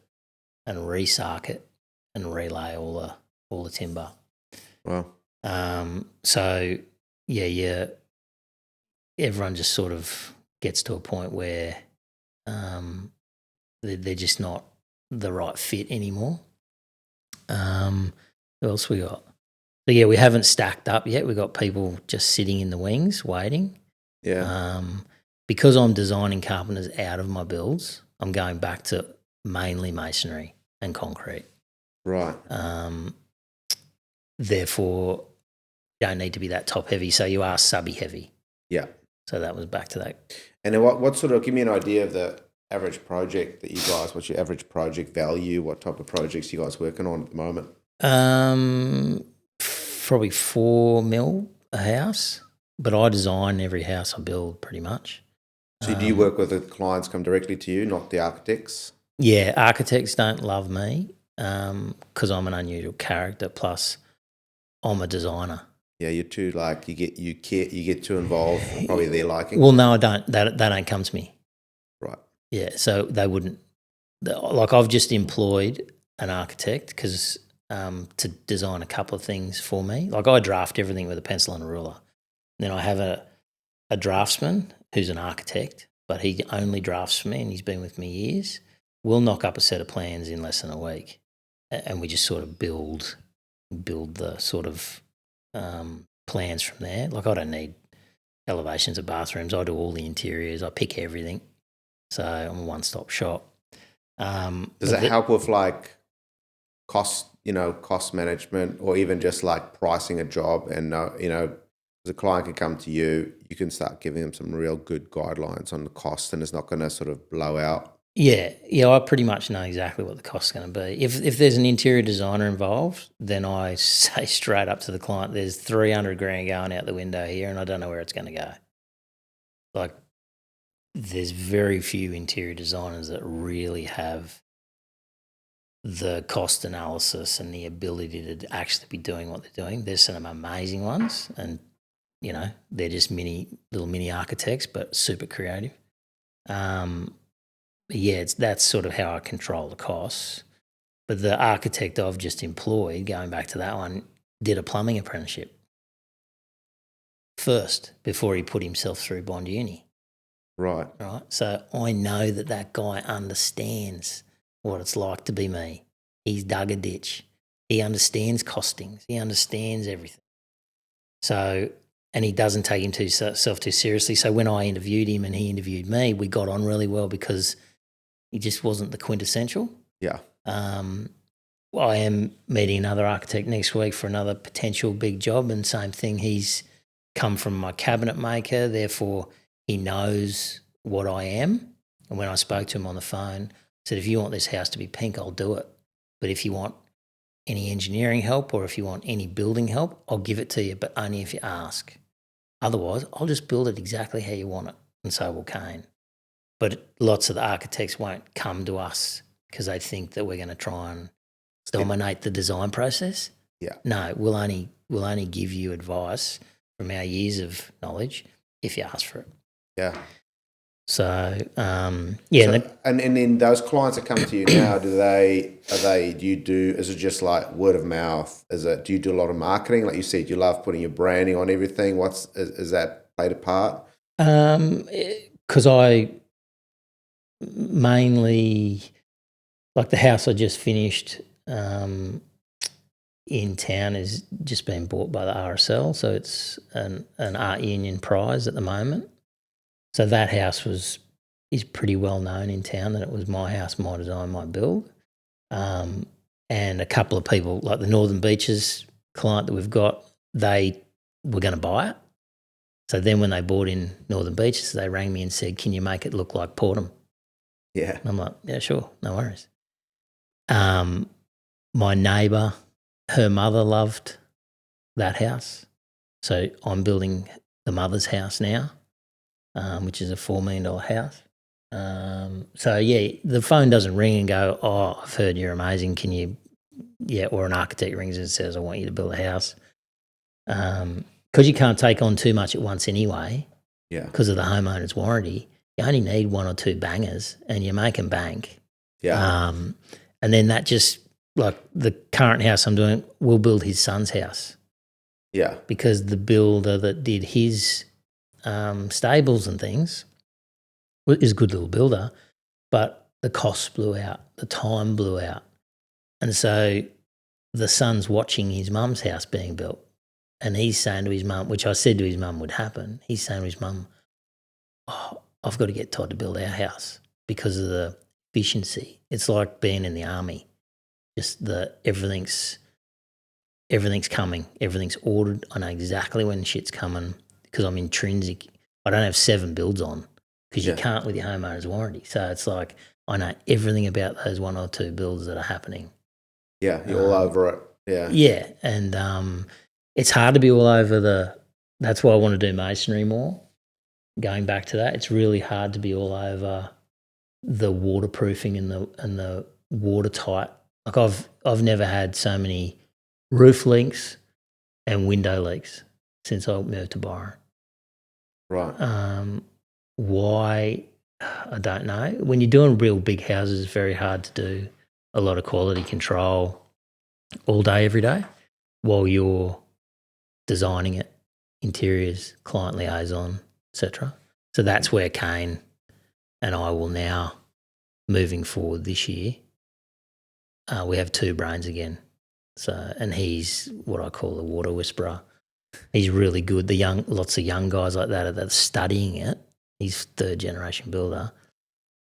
and re-sark it and relay all the timber. Wow. So yeah, everyone just sort of gets to a point where they're just not the right fit anymore. Who else we got? So yeah, we haven't stacked up yet. We've got people just sitting in the wings waiting. Yeah. Because I'm designing carpenters out of my builds, I'm going back to mainly masonry and concrete. Right. Therefore, you don't need to be that top heavy. So you are subby heavy. Yeah. So that was back to that. And then what sort of, give me an idea of the average project that you guys, what's your average project value? What type of projects you guys working on at the moment? Probably 4 mil a house, but I design every house I build pretty much. So do you work with the clients come directly to you, not the architects? Yeah, architects don't love me because I'm an unusual character, plus I'm a designer. Yeah, you're too like you get too involved, probably their liking. Well, no, I don't. They don't come to me. Right. Yeah, so they wouldn't. Like, I've just employed an architect because to design a couple of things for me. Like, I draft everything with a pencil and a ruler. Then I have a draftsman who's an architect, but he only drafts for me, and he's been with me years. We'll knock up a set of plans in less than a week, and we just sort of build the sort of plans from there. Like, I don't need elevations of bathrooms. I do all the interiors. I pick everything. So I'm a one-stop shop. Does it help with like cost management, or even just like pricing a job? And as a client can come to you, you can start giving them some real good guidelines on the cost, and it's not going to sort of blow out. Yeah, I pretty much know exactly what the cost's going to be. If there's an interior designer involved, then I say straight up to the client, there's 300 grand going out the window here, and I don't know where it's going to go. Like, there's very few interior designers that really have the cost analysis and the ability to actually be doing what they're doing. There's some amazing ones, and they're just little mini architects, but super creative. Yeah, that's sort of how I control the costs. But the architect I've just employed, going back to that one, did a plumbing apprenticeship first before he put himself through Bond Uni. Right. So I know that guy understands what it's like to be me. He's dug a ditch. he understands costings. He understands everything. So, and he doesn't take himself too seriously. So when I interviewed him and he interviewed me, we got on really well because he just wasn't the quintessential. Yeah. I am meeting another architect next week for another potential big job, and same thing. He's come from my cabinet maker, therefore he knows what I am. And when I spoke to him on the phone, I said, if you want this house to be pink, I'll do it. But if you want any engineering help or if you want any building help, I'll give it to you, but only if you ask. Otherwise, I'll just build it exactly how you want it, and so will Kane. But lots of the architects won't come to us because they think that we're going to try and dominate the design process. Yeah. No, we'll only give you advice from our years of knowledge if you ask for it. Yeah. So, and then those clients that come to you now, is it just like word of mouth? Do you do a lot of marketing? Like you said, you love putting your branding on everything. Is that played a part? Because I mainly, like the house I just finished in town is just being bought by the RSL. So it's an art union prize at the moment. So that house is pretty well known in town that it was my house, my design, my build. And a couple of people, like the Northern Beaches client that we've got, they were going to buy it. So then when they bought in Northern Beaches, they rang me and said, can you make it look like Portham? Yeah. And I'm like, yeah, sure, no worries. My neighbour, her mother loved that house. So I'm building the mother's house now. Which is a $4 million house. So, yeah, the phone doesn't ring and go, oh, I've heard you're amazing. Can you, or an architect rings and says, I want you to build a house. Because you can't take on too much at once anyway, because of the homeowner's warranty. You only need one or two bangers and you make them bank. Yeah. And then that just, like the current house I'm doing, we'll build his son's house. Yeah. Because the builder that did his stables and things is a good little builder, but the costs blew out, the time blew out. And so the son's watching his mum's house being built and he's saying to his mum, which I said to his mum would happen, he's saying to his mum, oh, I've got to get Todd to build our house because of the efficiency. It's like being in the army, just everything's coming, everything's ordered. I know exactly when shit's coming. Because I'm intrinsic. I don't have 7 builds on because you can't with your homeowner's warranty. So it's like I know everything about those 1 or 2 builds that are happening. Yeah, you're all over it. Yeah. Yeah, and it's hard to be all over that's why I want to do masonry more. Going back to that, it's really hard to be all over the waterproofing and the watertight. Like I've never had so many roof leaks and window leaks since I moved to Byron. Right. Why? I don't know. When you're doing real big houses, it's very hard to do a lot of quality control all day, every day, while you're designing it, interiors, client liaison, etc. So that's where Kane and I will now, moving forward this year, we have 2 brains again. So, and he's what I call the water whisperer. He's really good. Lots of young guys like that are studying it. He's 3rd generation builder,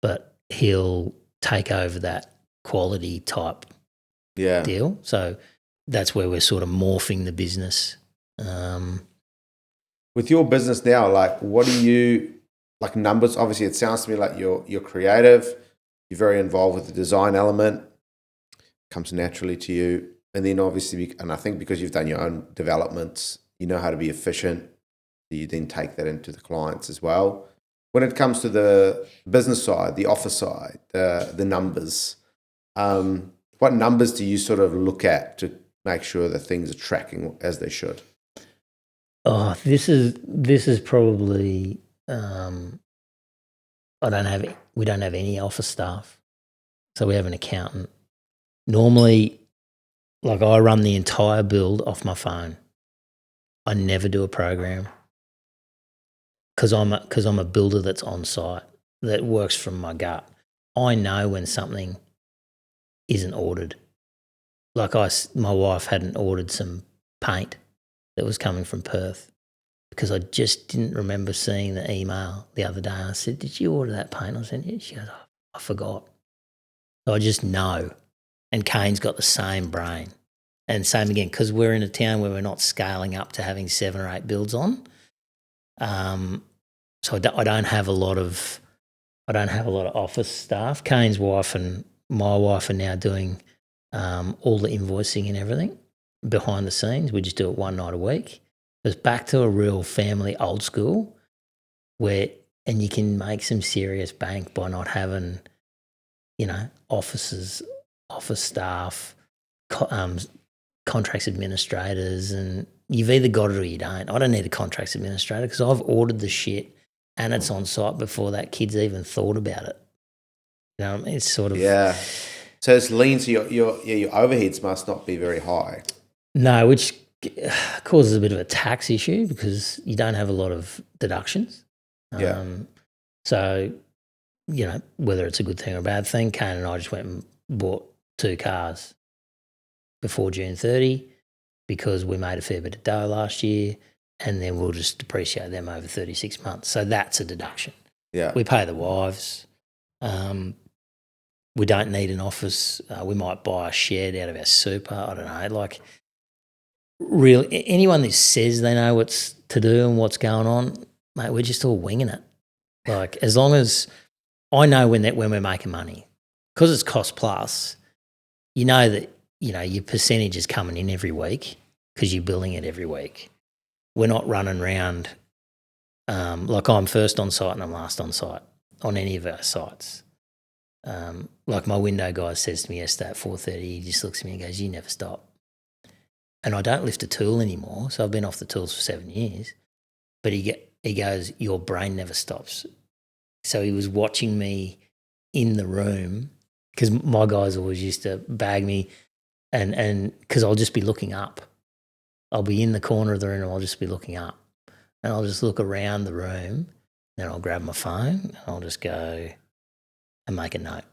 but he'll take over that quality type deal. So that's where we're sort of morphing the business. With your business now, like what do you, like numbers, obviously it sounds to me like you're creative, you're very involved with the design element, comes naturally to you. And then obviously, and I think because you've done your own developments, you know how to be efficient. You then take that into the clients as well. When it comes to the business side, the office side, the numbers, what numbers do you sort of look at to make sure that things are tracking as they should? Oh, this is probably we don't have any office staff, so we have an accountant. Normally, like I run the entire build off my phone. I never do a program because I'm a builder that's on site, that works from my gut. I know when something isn't ordered. like my wife hadn't ordered some paint that was coming from Perth because I just didn't remember seeing the email the other day. I said, "Did you order that paint?" I said, "Yeah." She goes, "Oh, I forgot." So I just know. And Kane's got the same brain. And same again, because we're in a town where we're not scaling up to having 7 or 8 builds on. So I don't have a lot of office staff. Kane's wife and my wife are now doing all the invoicing and everything behind the scenes. We just do it one night a week. It's back to a real family old school and you can make some serious bank by not having, office staff, contracts administrators, and you've either got it or you don't. I don't need a contracts administrator because I've ordered the shit and it's on site before that kid's even thought about it. It's sort of... Yeah. So it's lean, so your overheads must not be very high. No, which causes a bit of a tax issue because you don't have a lot of deductions. So, whether it's a good thing or a bad thing, Kane and I just went and bought 2 cars before June 30 because we made a fair bit of dough last year, and then we'll just depreciate them over 36 months. So that's a deduction. Yeah. We pay the wives. We don't need an office. We might buy a shed out of our super. I don't know. Like, really, anyone that says they know what's to do and what's going on, mate, we're just all winging it. Like, as long as I know when we're making money, because it's cost plus, you know that, your percentage is coming in every week because you're billing it every week. We're not running around like I'm first on site and I'm last on site on any of our sites. Like my window guy says to me yesterday at 4:30, he just looks at me and goes, "You never stop." And I don't lift a tool anymore, so I've been off the tools for 7 years. But he goes, "Your brain never stops." So he was watching me in the room because my guys always used to bag me and because I'll just be looking up. I'll be in the corner of the room and I'll just be looking up. And I'll just look around the room, then I'll grab my phone and I'll just go and make a note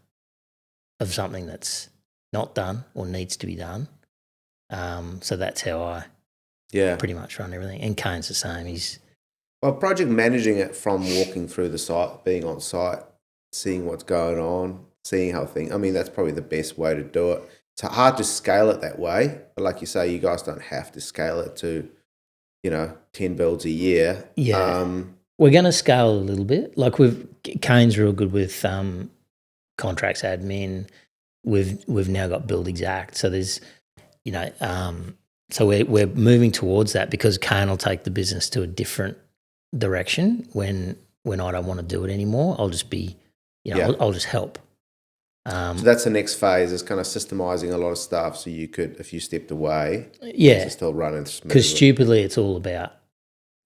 of something that's not done or needs to be done. So that's how I pretty much run everything. And Kane's the same. Well, project managing it from walking through the site, being on site, seeing what's going on, seeing how that's probably the best way to do it. It's hard to scale it that way. But like you say, you guys don't have to scale it to, 10 builds a year. Yeah. We're going to scale a little bit. Like Kane's real good with contracts admin. We've now got Build Exact. So there's, so we're moving towards that because Kane will take the business to a different direction when I don't want to do it anymore. I'll just be, I'll just help. So that's the next phase, is kind of systemizing a lot of stuff so you could, if you stepped away, it's still running smoothly. Because stupidly it's all about,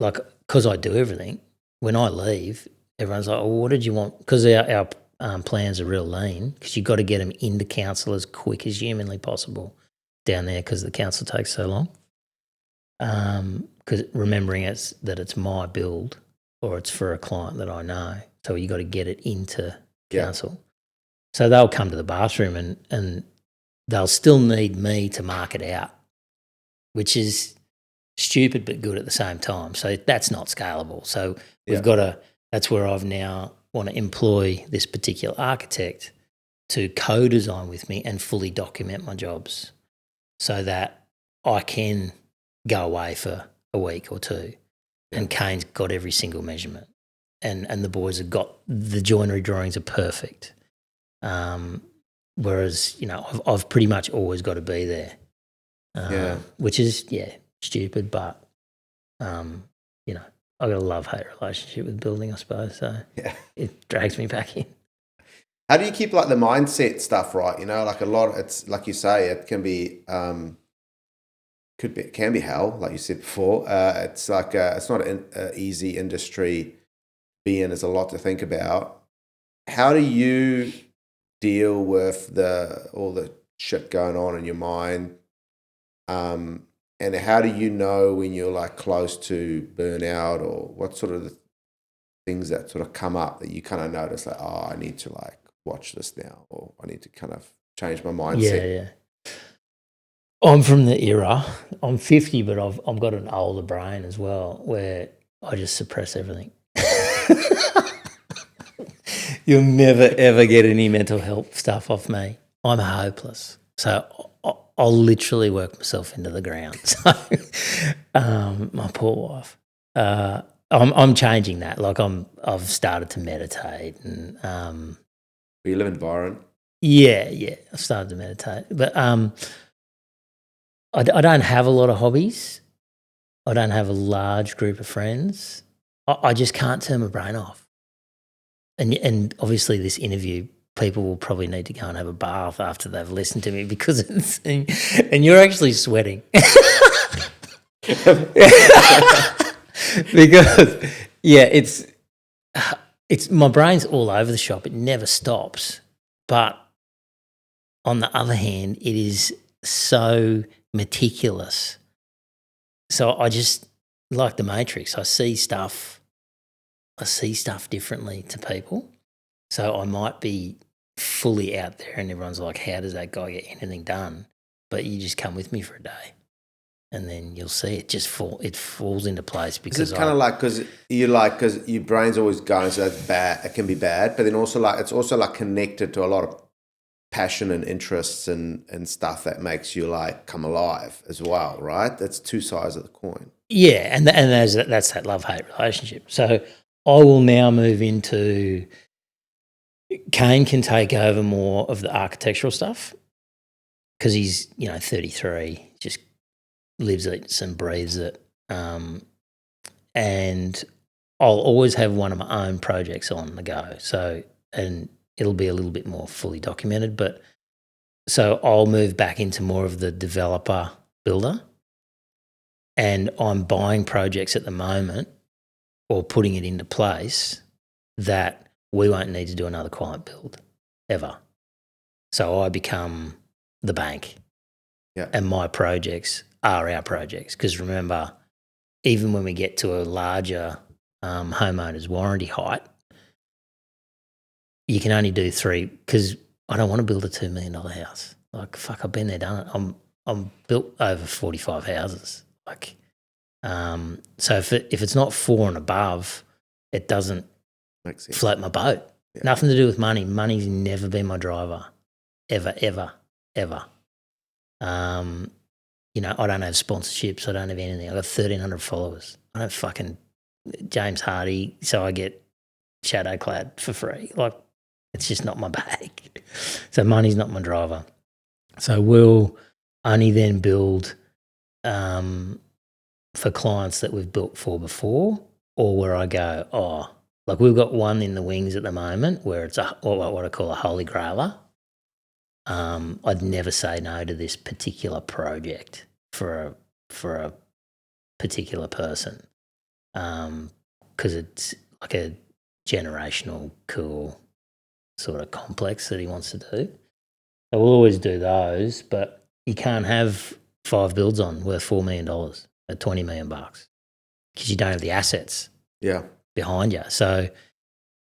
like, because I do everything, when I leave, everyone's like, "Oh, what did you want?" Because our plans are real lean because you've got to get them into council as quick as humanly possible down there because the council takes so long. Because remembering that it's my build or it's for a client that I know, so you got to get it into council. So they'll come to the bathroom and they'll still need me to mark it out, which is stupid but good at the same time. So that's not scalable. So we've got to, that's where I've now want to employ this particular architect to co-design with me and fully document my jobs so that I can go away for a week or two. And Kane's got every single measurement and the boys have got, the joinery drawings are perfect. Whereas, I've pretty much always got to be there, which is, stupid, but, I've got a love-hate relationship with building, I suppose, so it drags me back in. How do you keep, like, the mindset stuff right? Like a lot, it's like you say, it can be, can be hell, like you said before. It's like, it's not an easy industry to be in. There's a lot to think about. How do you deal with all the shit going on in your mind? And how do you know when you're like close to burnout, or what sort of the things that sort of come up that you kind of notice like, oh, I need to like watch this now, or I need to kind of change my mindset? Yeah. I'm from the era. I'm 50, but I've got an older brain as well, where I just suppress everything. You'll never ever get any mental health stuff off me. I'm hopeless, so I'll literally work myself into the ground. So, my poor wife. I'm changing that. Like I've started to meditate, and You live in Byron. yeah, I've started to meditate, but I don't have a lot of hobbies. I don't have a large group of friends. I just can't turn my brain off. And obviously this interview, people will probably need to go and have a bath after they've listened to me, because it's, and you're actually sweating. Because, yeah, it's my brain's all over the shop. It never stops. But on the other hand, it is so meticulous. So I just, like the Matrix, I see stuff differently to people. So I might be fully out there and everyone's like, how does that guy get anything done? But you just come with me for a day and then you'll see it just falls into place. Because it's kind of like, because your brain's always going, so that's bad, it can be bad, but then also like it's also like connected to a lot of passion and interests and stuff that makes you like come alive as well, right? That's two sides of the coin. Yeah, and that's that love-hate relationship. So I will now move into, Kane can take over more of the architectural stuff because he's, 33, just lives it and breathes it. And I'll always have one of my own projects on the go. So, and it'll be a little bit more fully documented, but so I'll move back into more of the developer builder, and I'm buying projects at the moment or putting it into place that we won't need to do another client build ever. So I become the bank, and my projects are our projects. Because remember, even when we get to a larger homeowner's warranty height, you can only do 3, because I don't want to build a $2 million house. Like, fuck, I've been there, done it. I'm built over 45 houses. Like, so if it's not 4 and above, it doesn't float my boat. Yeah. Nothing to do with money. Money's never been my driver, ever. I don't have sponsorships. I don't have anything. I got 1,300 followers. I don't fucking James Hardy, so I get shadow clad for free. Like, it's just not my bag. So money's not my driver. So we'll only then build for clients that we've built for before, or where I go, like we've got one in the wings at the moment where it's what I call a holy grailer. I'd never say no to this particular project for a particular person, because it's like a generational cool sort of complex that he wants to do. So we'll always do those, but you can't have 5 builds on worth $4 million at $20 million because you don't have the assets behind you. So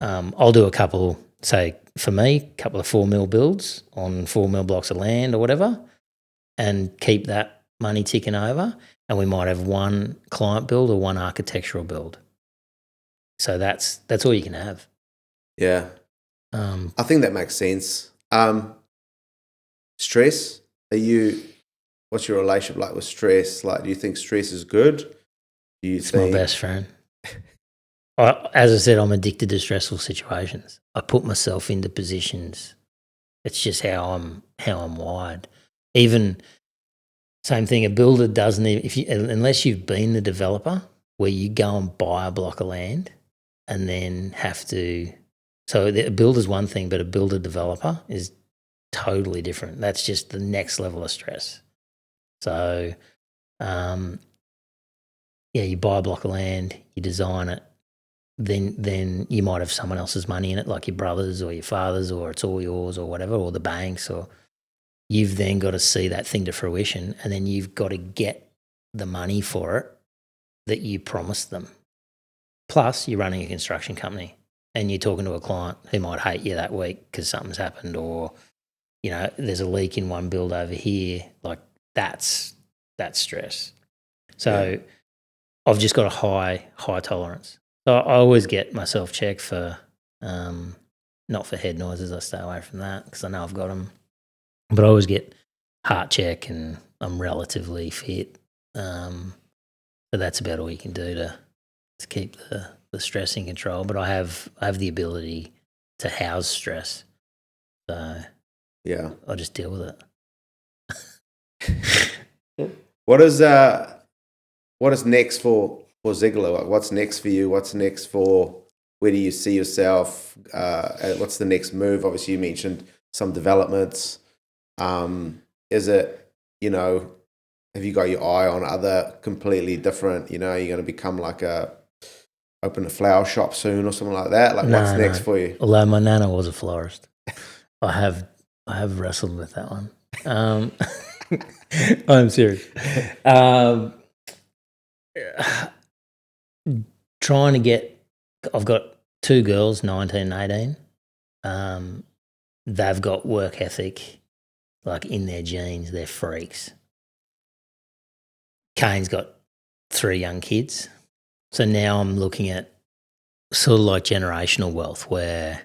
I'll do a couple, say for me, a couple of 4 mil builds on 4 mil blocks of land or whatever, and keep that money ticking over. And we might have one client build or one architectural build. So that's all you can have. Yeah. I think that makes sense. Stress, what's your relationship like with stress? Like, do you think stress is good? It's my best friend. As I said, I'm addicted to stressful situations. I put myself into positions. It's just how I'm wired. Even same thing, a builder doesn't even, unless you've been the developer, where you go and buy a block of land and then have to. So a builder's one thing, but a builder developer is totally different. That's just the next level of stress. So, you buy a block of land, you design it, then you might have someone else's money in it, like your brothers or your fathers, or it's all yours or whatever, or the banks, or you've then got to see that thing to fruition, and then you've got to get the money for it that you promised them. Plus, you're running a construction company and you're talking to a client who might hate you that week because something's happened, or, there's a leak in one build over here. Like, that's stress. So I've just got a high tolerance. So I always get myself checked for, not for head noises. I stay away from that because I know I've got them. But I always get heart check, and I'm relatively fit. So that's about all you can do to keep the stress in control. But I have the ability to house stress. So Yeah. I just deal with it. What is next for Ziegler? Like, what's next for you? What's next for, where do you see yourself? What's the next move? Obviously, you mentioned some developments. Is it, have you got your eye on other completely different, you're going to become like open a flower shop soon or something like that? Like, what's next for you? Although my nana was a florist. I have wrestled with that one. I'm serious. Trying to get, I've got 2 girls, 19 and 18. They've got work ethic, like in their genes. They're freaks. Kane's got 3 young kids. So now I'm looking at sort of like generational wealth, where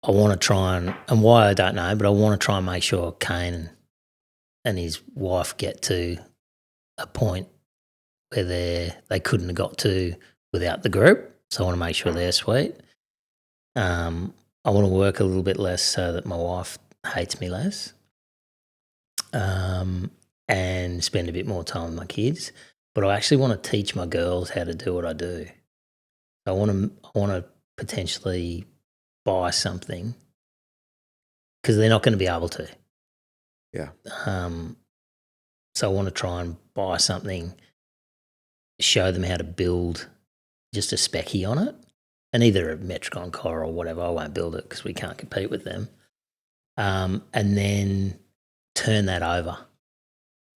I want to try and why I don't know, but I want to try and make sure Kane and his wife get to a point where they couldn't have got to without the group. So I want to make sure they're sweet. I want to work a little bit less so that my wife hates me less, and spend a bit more time with my kids. But I actually want to teach my girls how to do what I do. I want to potentially buy something, because they're not going to be able to. Yeah. So I want to try and buy something, show them how to build just a speccey on it, and either a Metricon core or whatever. I won't build it because we can't compete with them. And then turn that over.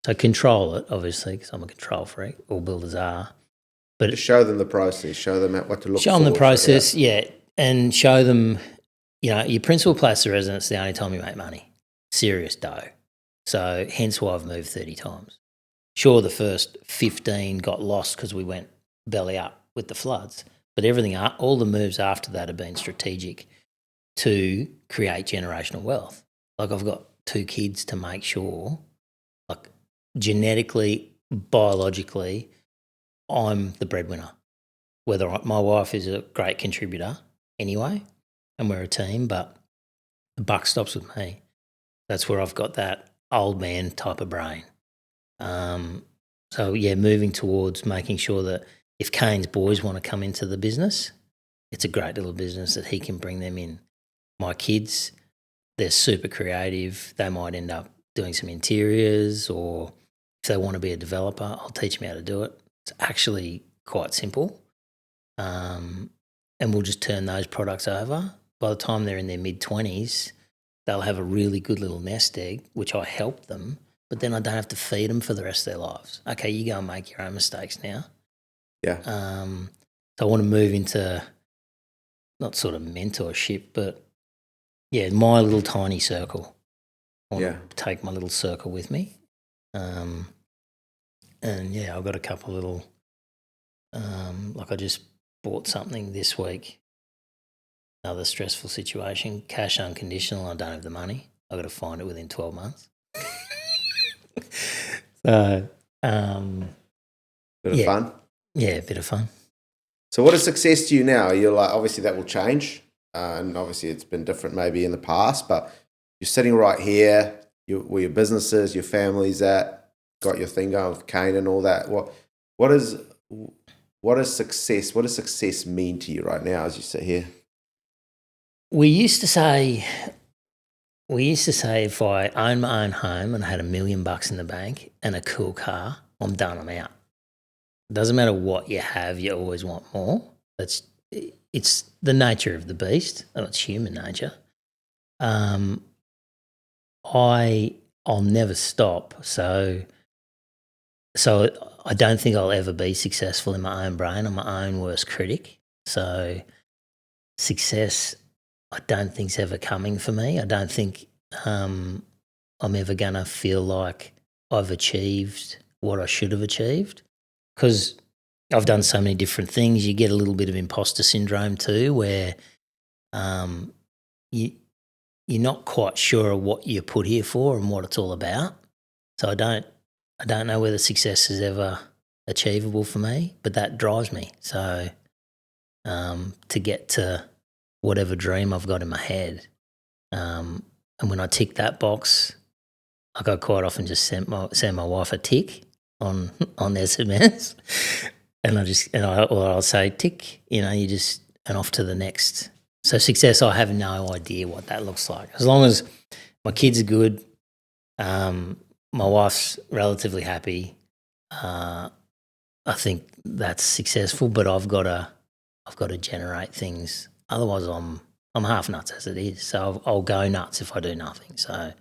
So control it, obviously, because I'm a control freak. All builders are. But just show them the process. Show them what to look for. Show them the process, yeah. And show them, your principal place of residence is the only time you make money. Serious dough. So hence why I've moved 30 times. Sure, the first 15 got lost because we went belly up with the floods, but all the moves after that have been strategic to create generational wealth. Like, I've got 2 kids to make sure, like, genetically, biologically, I'm the breadwinner. My wife is a great contributor anyway, and we're a team, but the buck stops with me. That's where I've got that old man type of brain. So, moving towards making sure that if Kane's boys want to come into the business, it's a great little business that he can bring them in. My kids, they're super creative. They might end up doing some interiors, or if they want to be a developer, I'll teach them how to do it. It's actually quite simple. And we'll just turn those products over. By the time they're in their mid-20s, they'll have a really good little nest egg, which I help them, but then I don't have to feed them for the rest of their lives. Okay, you go and make your own mistakes now. Yeah. So I want to move into not sort of mentorship, but my little tiny circle. I want to take my little circle with me. And I've got a couple of little, like, I just bought something this week. Another stressful situation, cash unconditional. I don't have the money. I've got to find it within 12 months. So, bit of fun. Yeah, a bit of fun. So what is success to you now? You're like, obviously that will change, and obviously it's been different maybe in the past, but you're sitting right here, where your business is, your family's at, got your thing going with Kane and all that. What is success? What does success mean to you right now as you sit here? We used to say if I owned my own home and I had $1 million in the bank and a cool car, I'm done, I'm out. It doesn't matter what you have, you always want more. It's the nature of the beast, and it's human nature. I'll never stop. So I don't think I'll ever be successful in my own brain. I'm my own worst critic. So success, I don't think's ever coming for me. I don't think I'm ever going to feel like I've achieved what I should have achieved, because I've done so many different things. You get a little bit of imposter syndrome too, where you're not quite sure of what you're put here for and what it's all about. So I don't know whether success is ever achievable for me, but that drives me. So to get to whatever dream I've got in my head, and when I tick that box, like I quite often just send my wife a tick on SMS, and I'll say tick, and off to the next. So success, I have no idea what that looks like. As long as my kids are good, my wife's relatively happy, I think that's successful. But I've got to generate things. Otherwise, I'm half nuts as it is. So I'll go nuts if I do nothing. So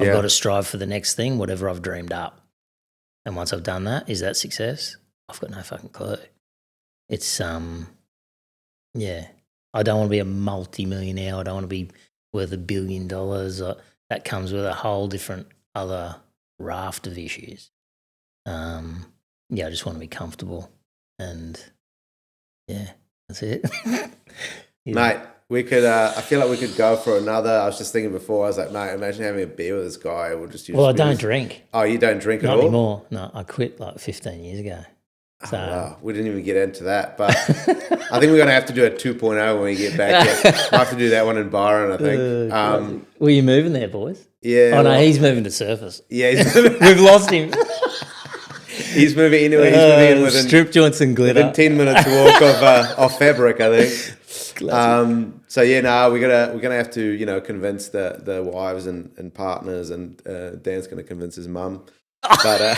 I've got to strive for the next thing, whatever I've dreamed up. And once I've done that, is that success? I've got no fucking clue. It's I don't want to be a multi-millionaire. I don't want to be worth $1 billion. That comes with a whole different other raft of issues. I just want to be comfortable, and that's it. Mate, we could. I feel like we could go for another. I was just thinking before. I was like, mate, imagine having a beer with this guy. We'll just. Well, I don't drink. Oh, you don't drink at all? Not anymore. No, I quit like 15 years ago. So wow. We didn't even get into that, but I think we're going to have to do a 2.0 when we get back. We'll have to do that one in Byron, I think. Were you moving there, boys? Yeah. Oh, no, he's moving to Surface. Yeah, he's moving. We've lost him. He's moving anyway. He's moving in within strip joints and glitter. Within 10 minutes walk of fabric, I think. We're gonna have to convince the wives and partners, and Dan's gonna convince his mum. But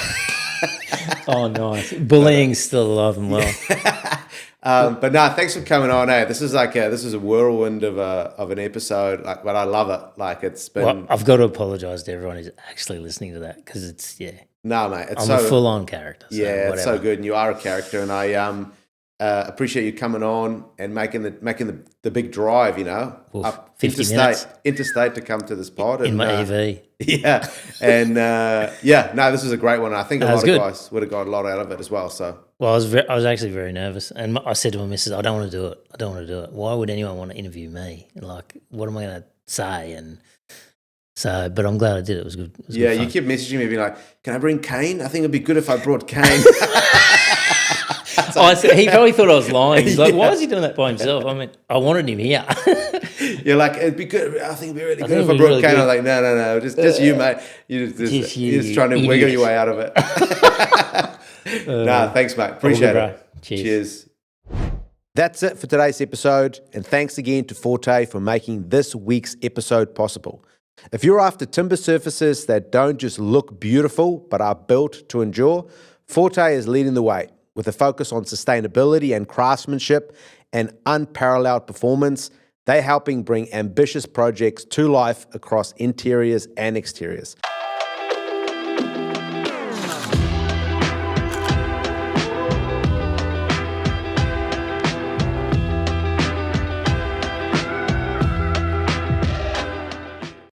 oh, nice. Bullying's still alive and well. But no, thanks for coming on. This is a whirlwind of an episode, but I love it. Like, it's been. Well, I've got to apologise to everyone who's actually listening to that, because it's No, mate, I'm a full-on character. So it's so good, and you are a character, and I appreciate you coming on and making the big drive. Up 50 minutes interstate to come to this pod in my EV. Yeah, and this is a great one. I think a lot of good. guys would have got a lot out of it as well. So, well, I was actually very nervous, and I said to my missus, I don't want to do it. Why would anyone want to interview me? Like, what am I going to say? And so, but I'm glad I did it. It was good. It was good fun. You kept messaging me, being like, "Can I bring Kane? I think it'd be good if I brought Kane." He probably thought I was lying. He's like, why is he doing that by himself? I mean, I wanted him here. You're like, it'd be good. I think it'd be really good if I brought really Kane. I'm like, no, just you, mate. You're just trying to wiggle your way out of it. Thanks, mate. Appreciate it. Cheers. That's it for today's episode, and thanks again to Forte for making this week's episode possible. If you're after timber surfaces that don't just look beautiful but are built to endure, Forte is leading the way. With a focus on sustainability and craftsmanship and unparalleled performance, they're helping bring ambitious projects to life across interiors and exteriors.